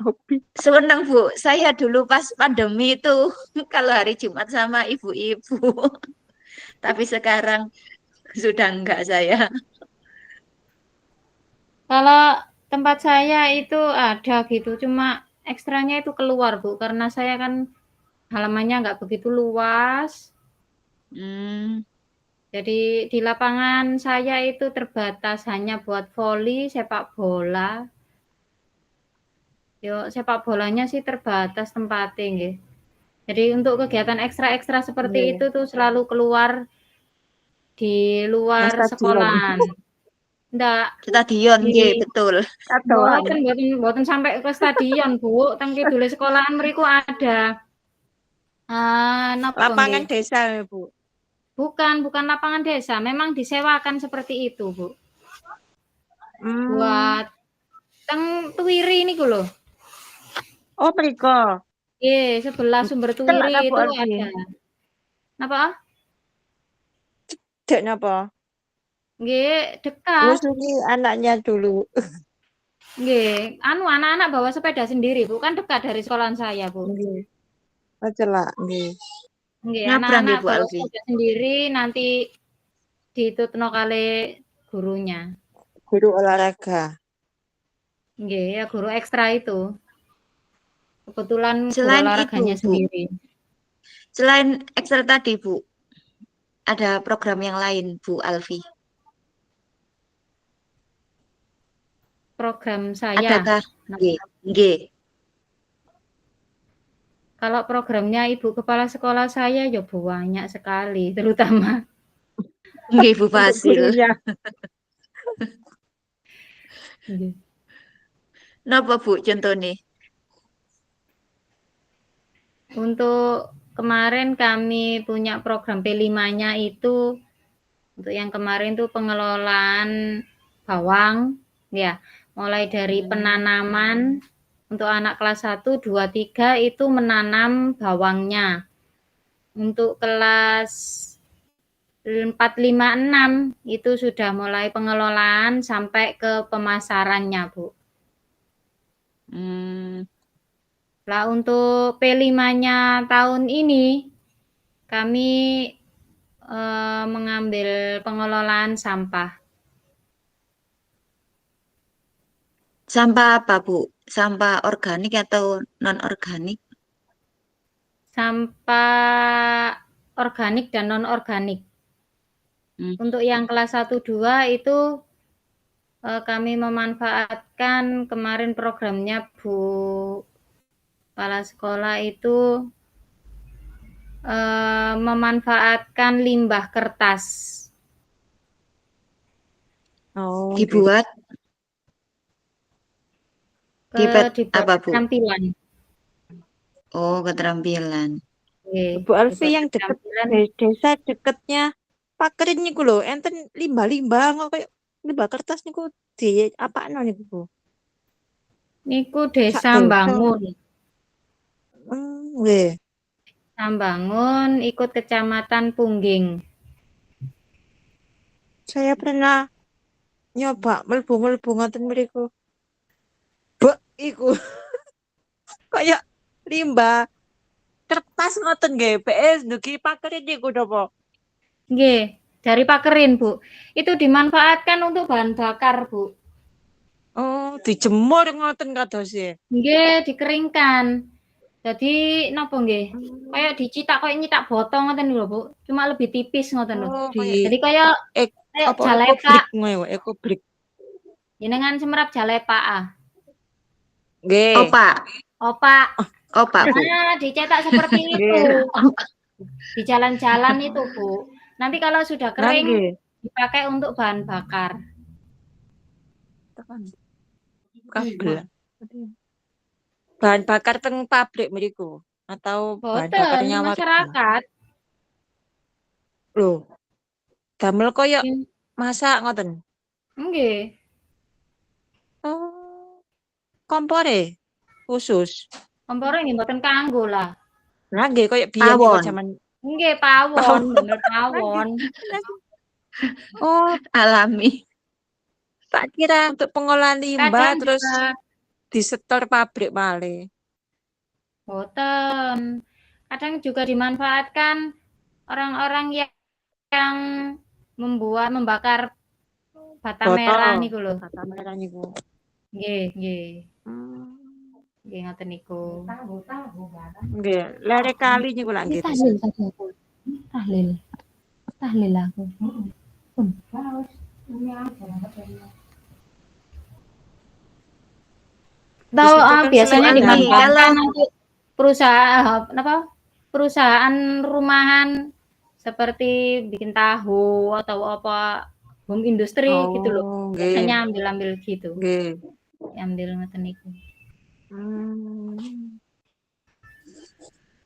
Hobi. Seneng Bu, saya dulu pas pandemi itu kalau hari Jumat sama ibu-ibu. Tapi sekarang sudah enggak saya. Kalau tempat saya itu ada gitu, cuma ekstranya itu keluar Bu, karena saya kan halamannya nggak begitu luas. Hmm, Jadi di lapangan saya itu terbatas hanya buat voli, sepak bola. Yo, sepak bolanya sih terbatas tempatnya nggih. Jadi untuk kegiatan ekstra-ekstra seperti Nggih. itu tuh selalu keluar di Nang luar stadion. sekolahan. Ndak stadion nggih, di betul. Katoan. mboten sampai ke stadion, Bu. Teng kidule sekolahan mriku ada napa Lapangan nggih? desa ya, Bu. Bukan lapangan desa, memang disewakan seperti itu, Bu. Hmm. Buat teng Tuwiri niku lho. Oh, mriko. Nggih, sebelah sumber Celak Tuwiri ta Bu itu Alfi? ada. Napa? Dek napa? Nggih, dekat. Nyusuli anaknya dulu. Nggih, anak-anak bawa sepeda sendiri, Bu. Kan dekat dari sekolahan saya, Bu. Nggih. Oh, celak, nggih. Nggih, Nyabrang nggih anak-anak Bu bawa Alfi. sepeda sendiri nanti ditutno kali gurunya. Guru olahraga. Nggih, ya guru ekstra itu. Kebetulan guru Selain itu, olahraganya Bu, sendiri. selain Excel tadi, Bu, ada program yang lain, Bu Alfi. Program saya. Adakah? Nggih, nggih. Kalau programnya Ibu Kepala Sekolah saya ya banyak sekali, terutama Nggih, Bu Untuk Fasil. gurunya. nggih. Napa Bu contohnya? Untuk kemarin kami punya program P5-nya itu untuk yang kemarin tuh pengelolaan bawang ya, mulai dari penanaman untuk anak kelas 1, 2, 3 itu menanam bawangnya. Untuk kelas 4, 5, 6 itu sudah mulai pengelolaan sampai ke pemasarannya, Bu. Lah untuk P5-nya tahun ini kami mengambil pengelolaan sampah. Sampah apa, Bu? Sampah organik atau non-organik? Sampah organik dan non-organik. Untuk yang kelas 1, 2 itu kami memanfaatkan kemarin programnya Bu Kepala Sekolah itu memanfaatkan limbah kertas. Oh, Dibuat Dibuat apa, Bu? keterampilan. Oh, keterampilan. Bu Alfi yang deket desa deketnya Pakerin niku lho, enten limbah-limbah kok kayak limbah kertas niku di apakno niku, Bu? Niku Desa Sak desa. Mbangun. Nggih. Sambangun ikut Kecamatan Pungging. Saya pernah nyoba mlebu-mlebu ngoten mriku. Bek iku. Kayak limbah kertas ngoten nggih, PS ndugi pakerin niku napa? Nggih, dari pakerin, Bu. Itu dimanfaatkan untuk bahan bakar, Bu. Oh, dijemur ngoten kadose. Nggih, dikeringkan. Jadi napa nggih? Kayak dicitak kayak nyitak botol ngoten lho, Bu. Cuma lebih tipis ngoten lho. Oh, Jadi kayak apa jalepa. ekobrik ngono, ekobrik. Jenengan semerap jalepa ah. Nggih. Opak, Bu. Nah, dicetak seperti itu. Di jalan-jalan itu, Bu. Nanti kalau sudah kering dipakai untuk bahan bakar. Kabel. Bahan bakar teng pabrik mriku atau bahan bakarnya masyarakat. Loh. Damel koyo masak ngoten. Nggih. Oh. Kompore khusus. Kompore nggih mboten kanggo lah. Lah nggih koyo biyen niku jaman. Nggih, pawon, bener pawon. Oh, alami. Tak kira untuk pengolahan limbah terus disetor pabrik malih. Boten. Kadang juga dimanfaatkan orang-orang yang membakar bata merah niku lho. Bata merah niku. Nggih, nggih. Hmm. Nggih ngoten niku. Nggih, lere kali niku lak nggih. Tahlil tadi aku. Tahlil aku. Tahu Di situ kan biasanya selain Alfi, dimanfaatkan kalau nanti perusahaan apa? Perusahaan rumahan seperti bikin tahu atau apa home industri gitu loh. Oh, nggih. Biasanya ambil gitu. Nggih. Ambil ngoten niku.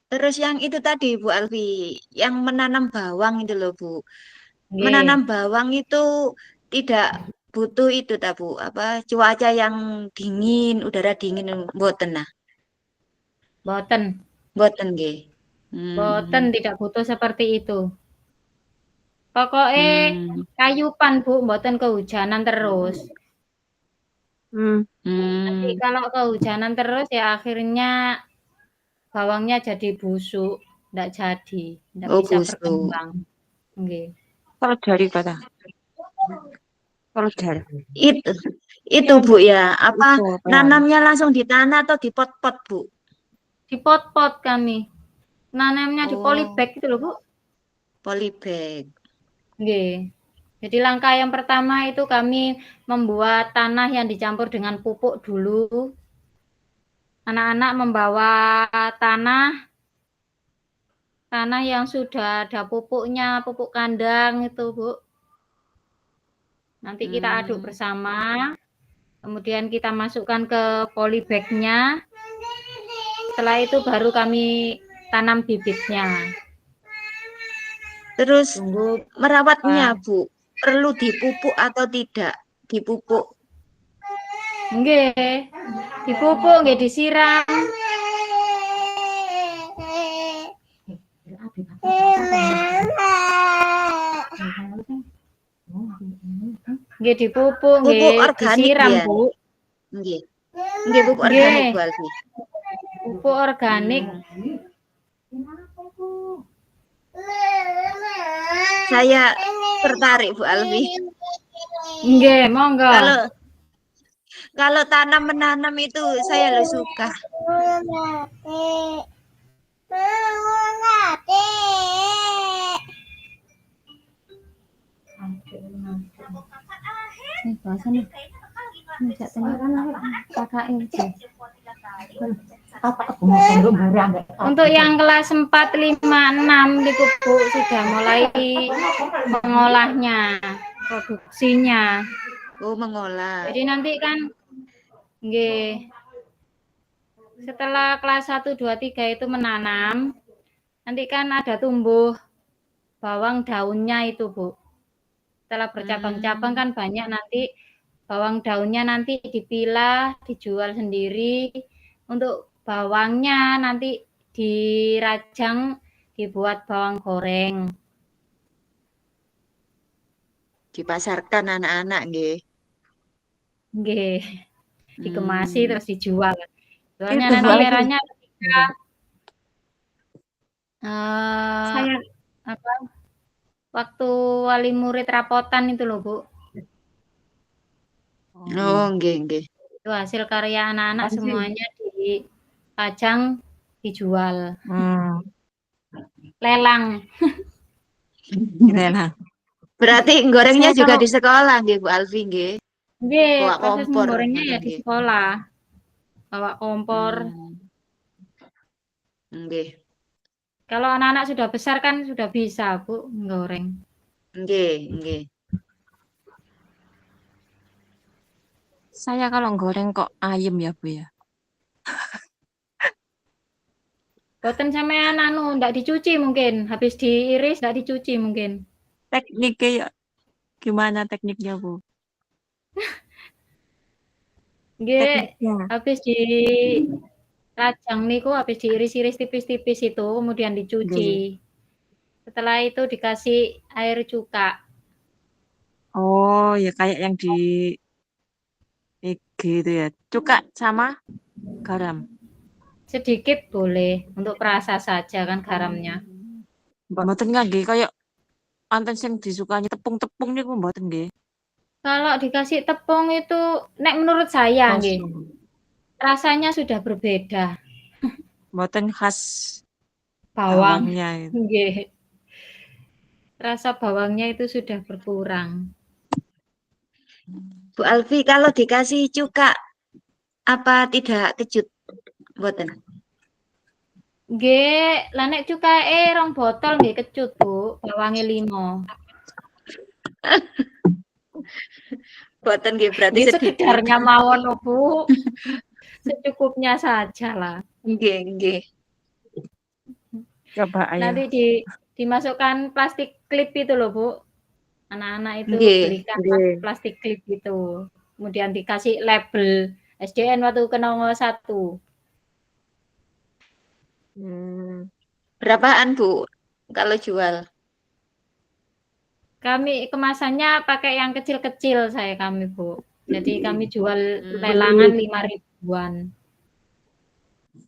terus yang itu tadi Bu Alfi, yang menanam bawang itu loh Bu. Nggih. Menanam bawang itu tidak butuh itu tak Bu, apa cuaca yang dingin, udara dingin mboten nah. Boten. Mboten nggih. Boten tidak butuh seperti itu. Pokoknya Hmm. kayupan Bu, mboten kehujanan terus. Nanti kalau kehujanan terus ya akhirnya bawangnya jadi busuk, ndak jadi, ndak Oh, bisa busuk. berkembang. Nggih. Kalau dari kata. Kalau dari. Itu Bu ya, apa Itu apa ya? nanamnya langsung di tanah atau di pot-pot Bu? Di pot-pot kami. Nanamnya di Oh. polybag itu loh Bu. Polybag. Nggih. Jadi langkah yang pertama itu kami membuat tanah yang dicampur dengan pupuk dulu. Anak-anak membawa tanah yang sudah ada pupuknya, pupuk kandang itu, Bu. Nanti kita aduk bersama. Kemudian kita masukkan ke polybag-nya. Setelah itu baru kami tanam bibitnya. Terus Tunggu merawatnya Bu, perlu dipupuk atau tidak? Dipupuk. nggih. Dipupuk, nggih disiram. Nggih dipupuk, Pupuk nggih organik disiram, ya? Bu. Nggih. Nggih pupuk organik Bu Alfi. Pupuk organik. Saya tertarik Bu Alfi. Nggih, monggo. Kalau tanam menanam itu saya lo suka. Untuk yang kelas 4, 5, 6 di Bu sudah mulai mengolahnya, produksinya. Oh, mengolah. Jadi nanti kan nggih. Setelah kelas 1, 2, 3 itu menanam, nanti kan ada tumbuh bawang daunnya itu, Bu. Setelah bercabang-cabang kan banyak nanti bawang daunnya nanti dipilah, dijual sendiri. Untuk bawangnya nanti dirajang, dibuat bawang goreng. Dipasarkan anak-anak nggih. Nggih. Dikemasi terus dijual. Soalnya Itu, nanti Bu Alfi. merahnya ketika waktu wali murid rapotan itu loh, Bu. Oh, nggih. Itu hasil karya anak-anak semuanya dipajang, dijual. Lelang. Lelang. Berarti gorengnya Saya juga kalau- di sekolah nggih Bu Alfi nggih. Nggih, Bawa proses kompor, menggorengnya ya di nggih. sekolah. Bawa kompor. Nggih. Kalau anak-anak sudah besar kan sudah bisa, Bu, menggoreng. Nggih. Saya kalau goreng kok ayem ya, Bu ya. Boten sampean ndak dicuci mungkin, habis diiris ndak dicuci mungkin. Tekniknya gimana tekniknya, Bu? Nggih, Tekniknya. habis dirajang niku, habis diiris-iris tipis-tipis itu kemudian dicuci. Setelah itu dikasih air cuka. Oh, ya kayak yang gitu ya. Cuka sama garam. Sedikit boleh untuk perasa saja kan garamnya. Mboten nggih kayak anten sing disukani tepung-tepung niku mboten nggih. Kalau dikasih tepung itu, nek menurut saya nggih, rasanya sudah berbeda. Mboten khas Bawang, bawangnya itu. nggih. Rasa bawangnya itu sudah berkurang. Bu Alfi, kalau dikasih cuka apa tidak kecut? Mboten. Nggih, lah nek cukae 2 botol nggih kecut, Bu. Bawange 5. Mboten nggih berarti Nggih sedikit. sekedarnya mawon lho, Bu. Secukupnya saja lah. Nggih, nggih. Coba ayo. Nanti dimasukkan plastik klip itu loh, Bu. Anak-anak itu Nggih, belikan nggih. plastik klip itu. Kemudian dikasih label SDN waktu ke 01. Berapaan, Bu, kalau jual? Kami kemasannya pakai yang kecil-kecil kami, Bu. Jadi kami jual lelangan 5 ribuan.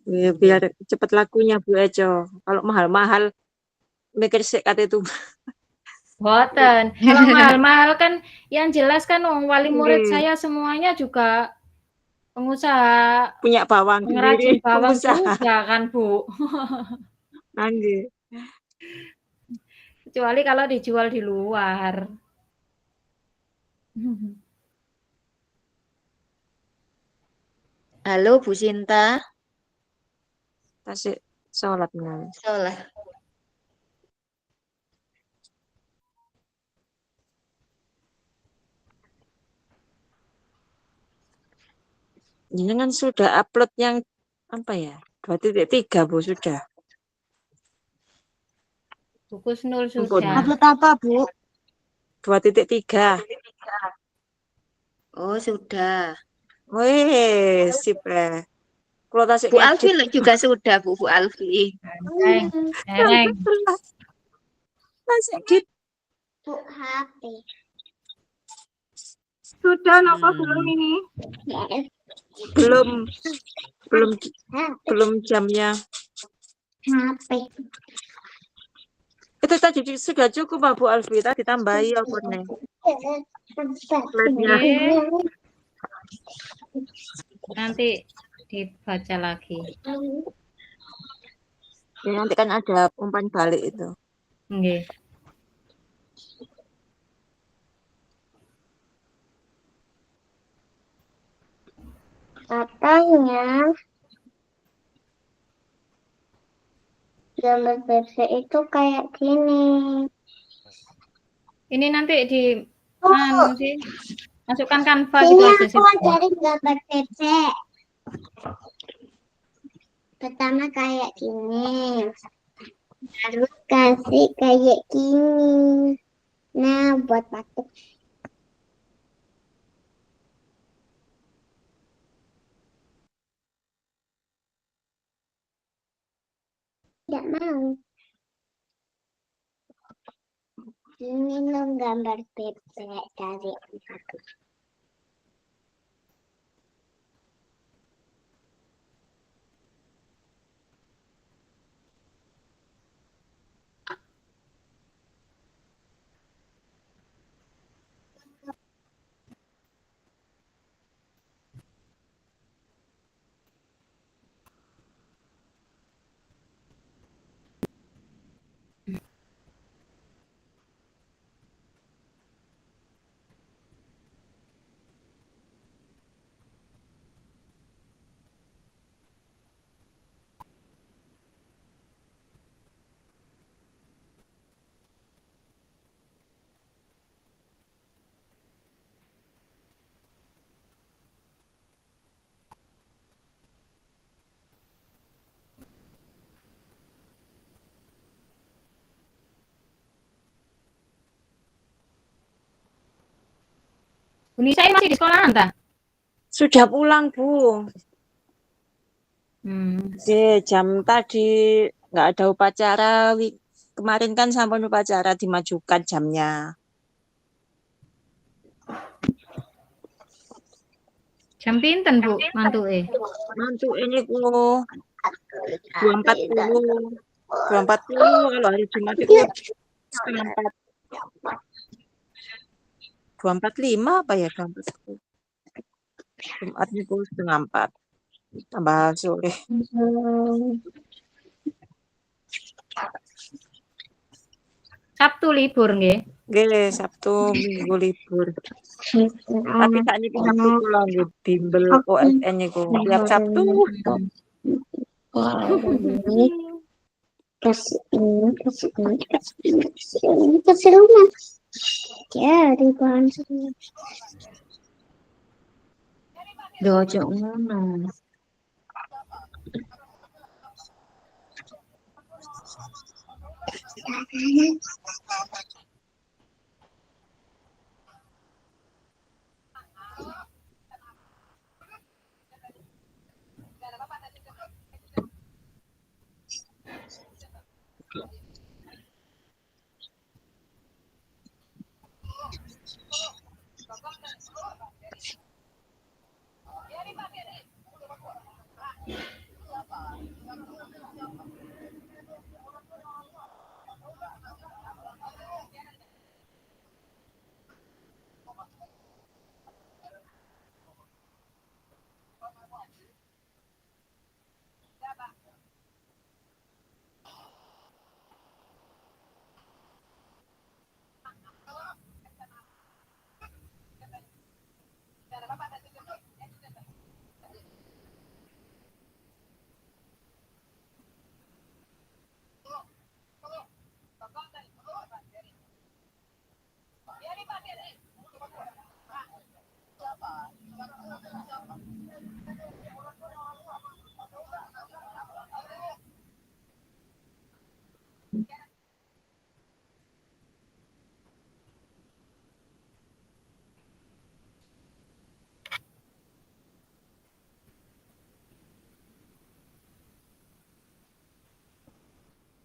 Ya, biar cepat lakunya Bu Eco. Kalau mahal-mahal mikir sik kate itu. Boten. Kalau mahal-mahal kan yang jelas kan wali murid Nggih. saya semuanya juga pengusaha Punya bawang pengrajin sendiri, bawang pengusaha. juga kan, Bu. Nggih. Kecuali kalau dijual di luar. Halo, Bu Sinta. Tasik sholat meneh. Sholat. Jenengan sudah upload yang apa ya? 2.3 Bu sudah. Buku Snul Ampun. sudah. Upload apa, Bu? 2.3. Oh, sudah. Wih, sip eh. Kalau tasik Bu Alfi ngedit. juga sudah, Bu Alfi. Neng. Tasik ngedit. Sudah napa belum ini? Belum jamnya. Itu tadi sudah cukup Pak Bu Alfi, tadi tambahi apa nih? Slide-nya. Nanti dibaca lagi. Ya, nanti kan ada umpan balik itu. Nggih. Katanya gambar versi itu kayak gini. Ini nanti di sih. Masukkan Canva Ini gitu aja aku sih. ajarin gambar versi. Pertama kayak gini. Terus kasih kayak gini. Nah, buat pakai. Tidak mau. Ini loh gambar bebek dari aku. Buni saya masih di sekolah entah. Sudah pulang Bu. Jam tadi nggak ada upacara. Kemarin kan sampai upacara dimajukan jamnya. Jam pinten, Bu, mantuke? Mantu ini ku 2.40. 2.40 kalau hari Jumat itu setengah 4. 2.45 apa ya 2.40. Jumat itu setengah 4. Tambah sore. Sabtu libur nggih. Nggih, Sabtu Minggu libur. Tapi sakniki Sabtu kula nggih bimbel OSN niku tiap Sabtu. Kasih ini, kasih ini, kasih ini, kasih ini, kasih rumah. Ya, di bahan semua. Dojo ngono.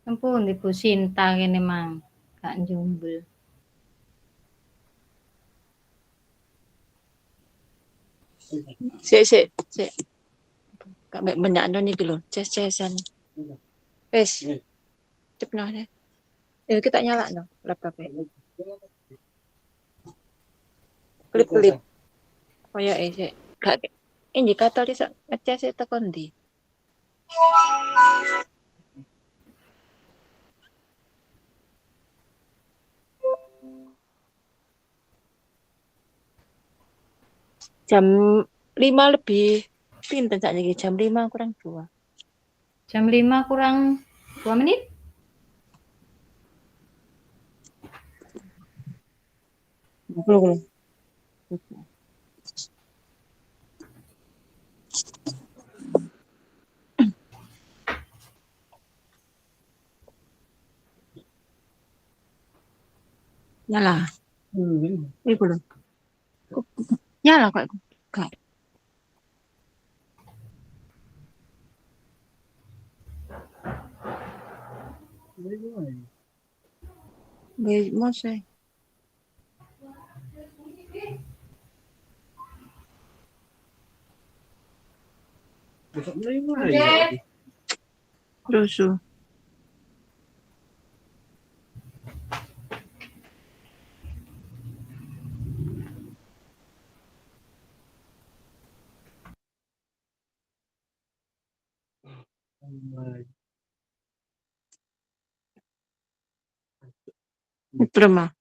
Ampun, Ibu Sinta kene mang, gak njumbel. Sik. Kak mek benakno niki lho, ces-cesan. Wis. Cepno deh. Kita nyalakno laptope. Klip-klip. Koyoke sik. Gak indikator iso ngecas teko ndi? Jam 5 lebih pinten sakniki? Jam 5 kurang 2. Jam 5 kurang 2 menit? Belum. Nyala. Iku lho. Nyala kok iku. Gak. Nggih, mose. Rusuh. Prima.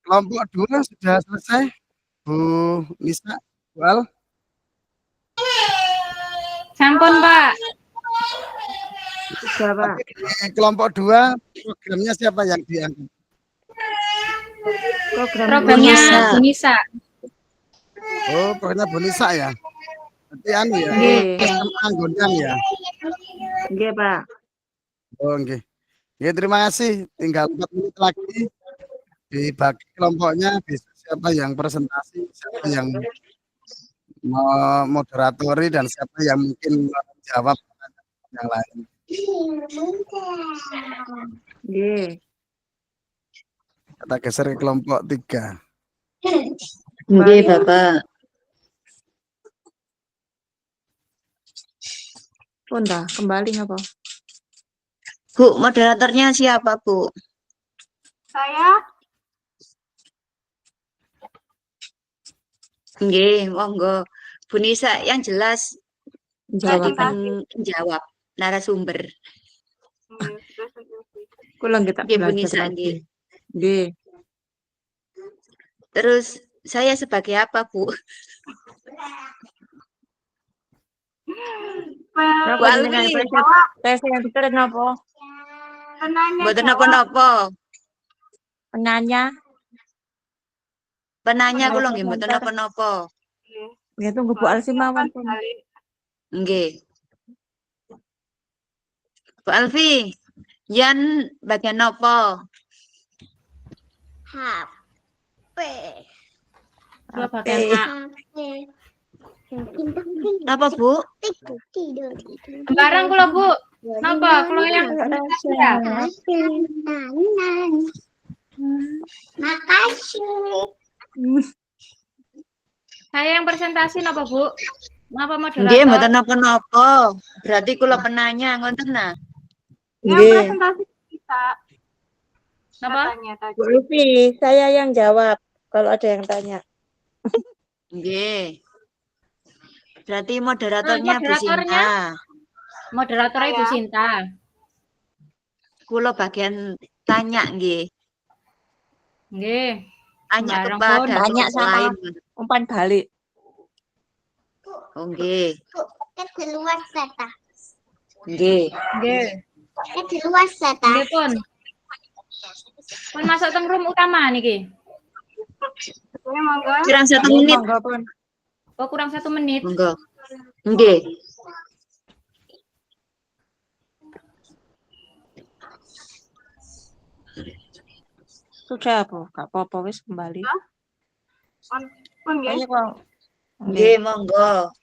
Kelompok 2 sudah selesai, Bu Nisa, Bu Al. Sampun, Pak. Sudah, Pak. Oke, di kelompok 2 programnya siapa yang diangkat? Programnya Bu Nisa. Oh, programnya Bu Nisa ya. Berarti anu ya. Nggih. SMA Gondang ya. Nggih, Pak. Oh, nggih. Nggih, terima kasih. Tinggal 4 menit lagi dibagi kelompoknya, bisa siapa yang presentasi, siapa yang moderatori, dan siapa yang mungkin menjawab pertanyaan yang lain. Nggih. Kita geser ke kelompok 3. Nggih, Bapak. Pun dah, kembali ngapa? Bu, moderatornya siapa, Bu? Saya Nggih, monggo. Bu Nisa yang jelas jadi Jawab. penjawab narasumber. Kulang kita Nggih, Bu belajar Nisa, lagi. nggih. Nggih. Terus saya sebagai apa, Bu? Napa Bu jenengan Alwi, tes yang diterit napa? penanya mboten jawab. napa-napa. Penanya. Penanya kula nggih mboten napa-napa. Ya tunggu Bu Alfi mawon pun. Nggih. Bu Alfi, Yan bagian napa? HP. Kula bagian A. HP. Napa, Bu? Tidur. Sembarang kula, Bu. Napa? Kula yang presentasi ya? Makasih. Saya yang presentasi napa, Bu? Napa Nggih, moderator? mboten napa-napa. Berarti kula penanya ngoten nah. Yang Nggih. presentasi kita Napa? katanya tadi. Bu Alfi, saya yang jawab kalau ada yang tanya. Nggih. Berarti moderatornya Bu moderatornya? Sinta. Moderatornya Ibu Saya. Sinta. Kula bagian tanya nggih. Nggih. Tanya Sembarang kepada pun. Tanya kelompok sama lain. umpan balik. Oh, nggih. Di luar sana. Nggih. Nggih. Di luar sana. Nggih pun. Pun masuk teng room utama niki. Ya, monggo. Kurang 1 Nggih, menit. monggo pun. Oh, kurang 1 menit. Monggo. Nggih. Sudah, Bu. Gak apa-apa wis kembali. Pun nggih. Ayo, kok. Nggih, monggo.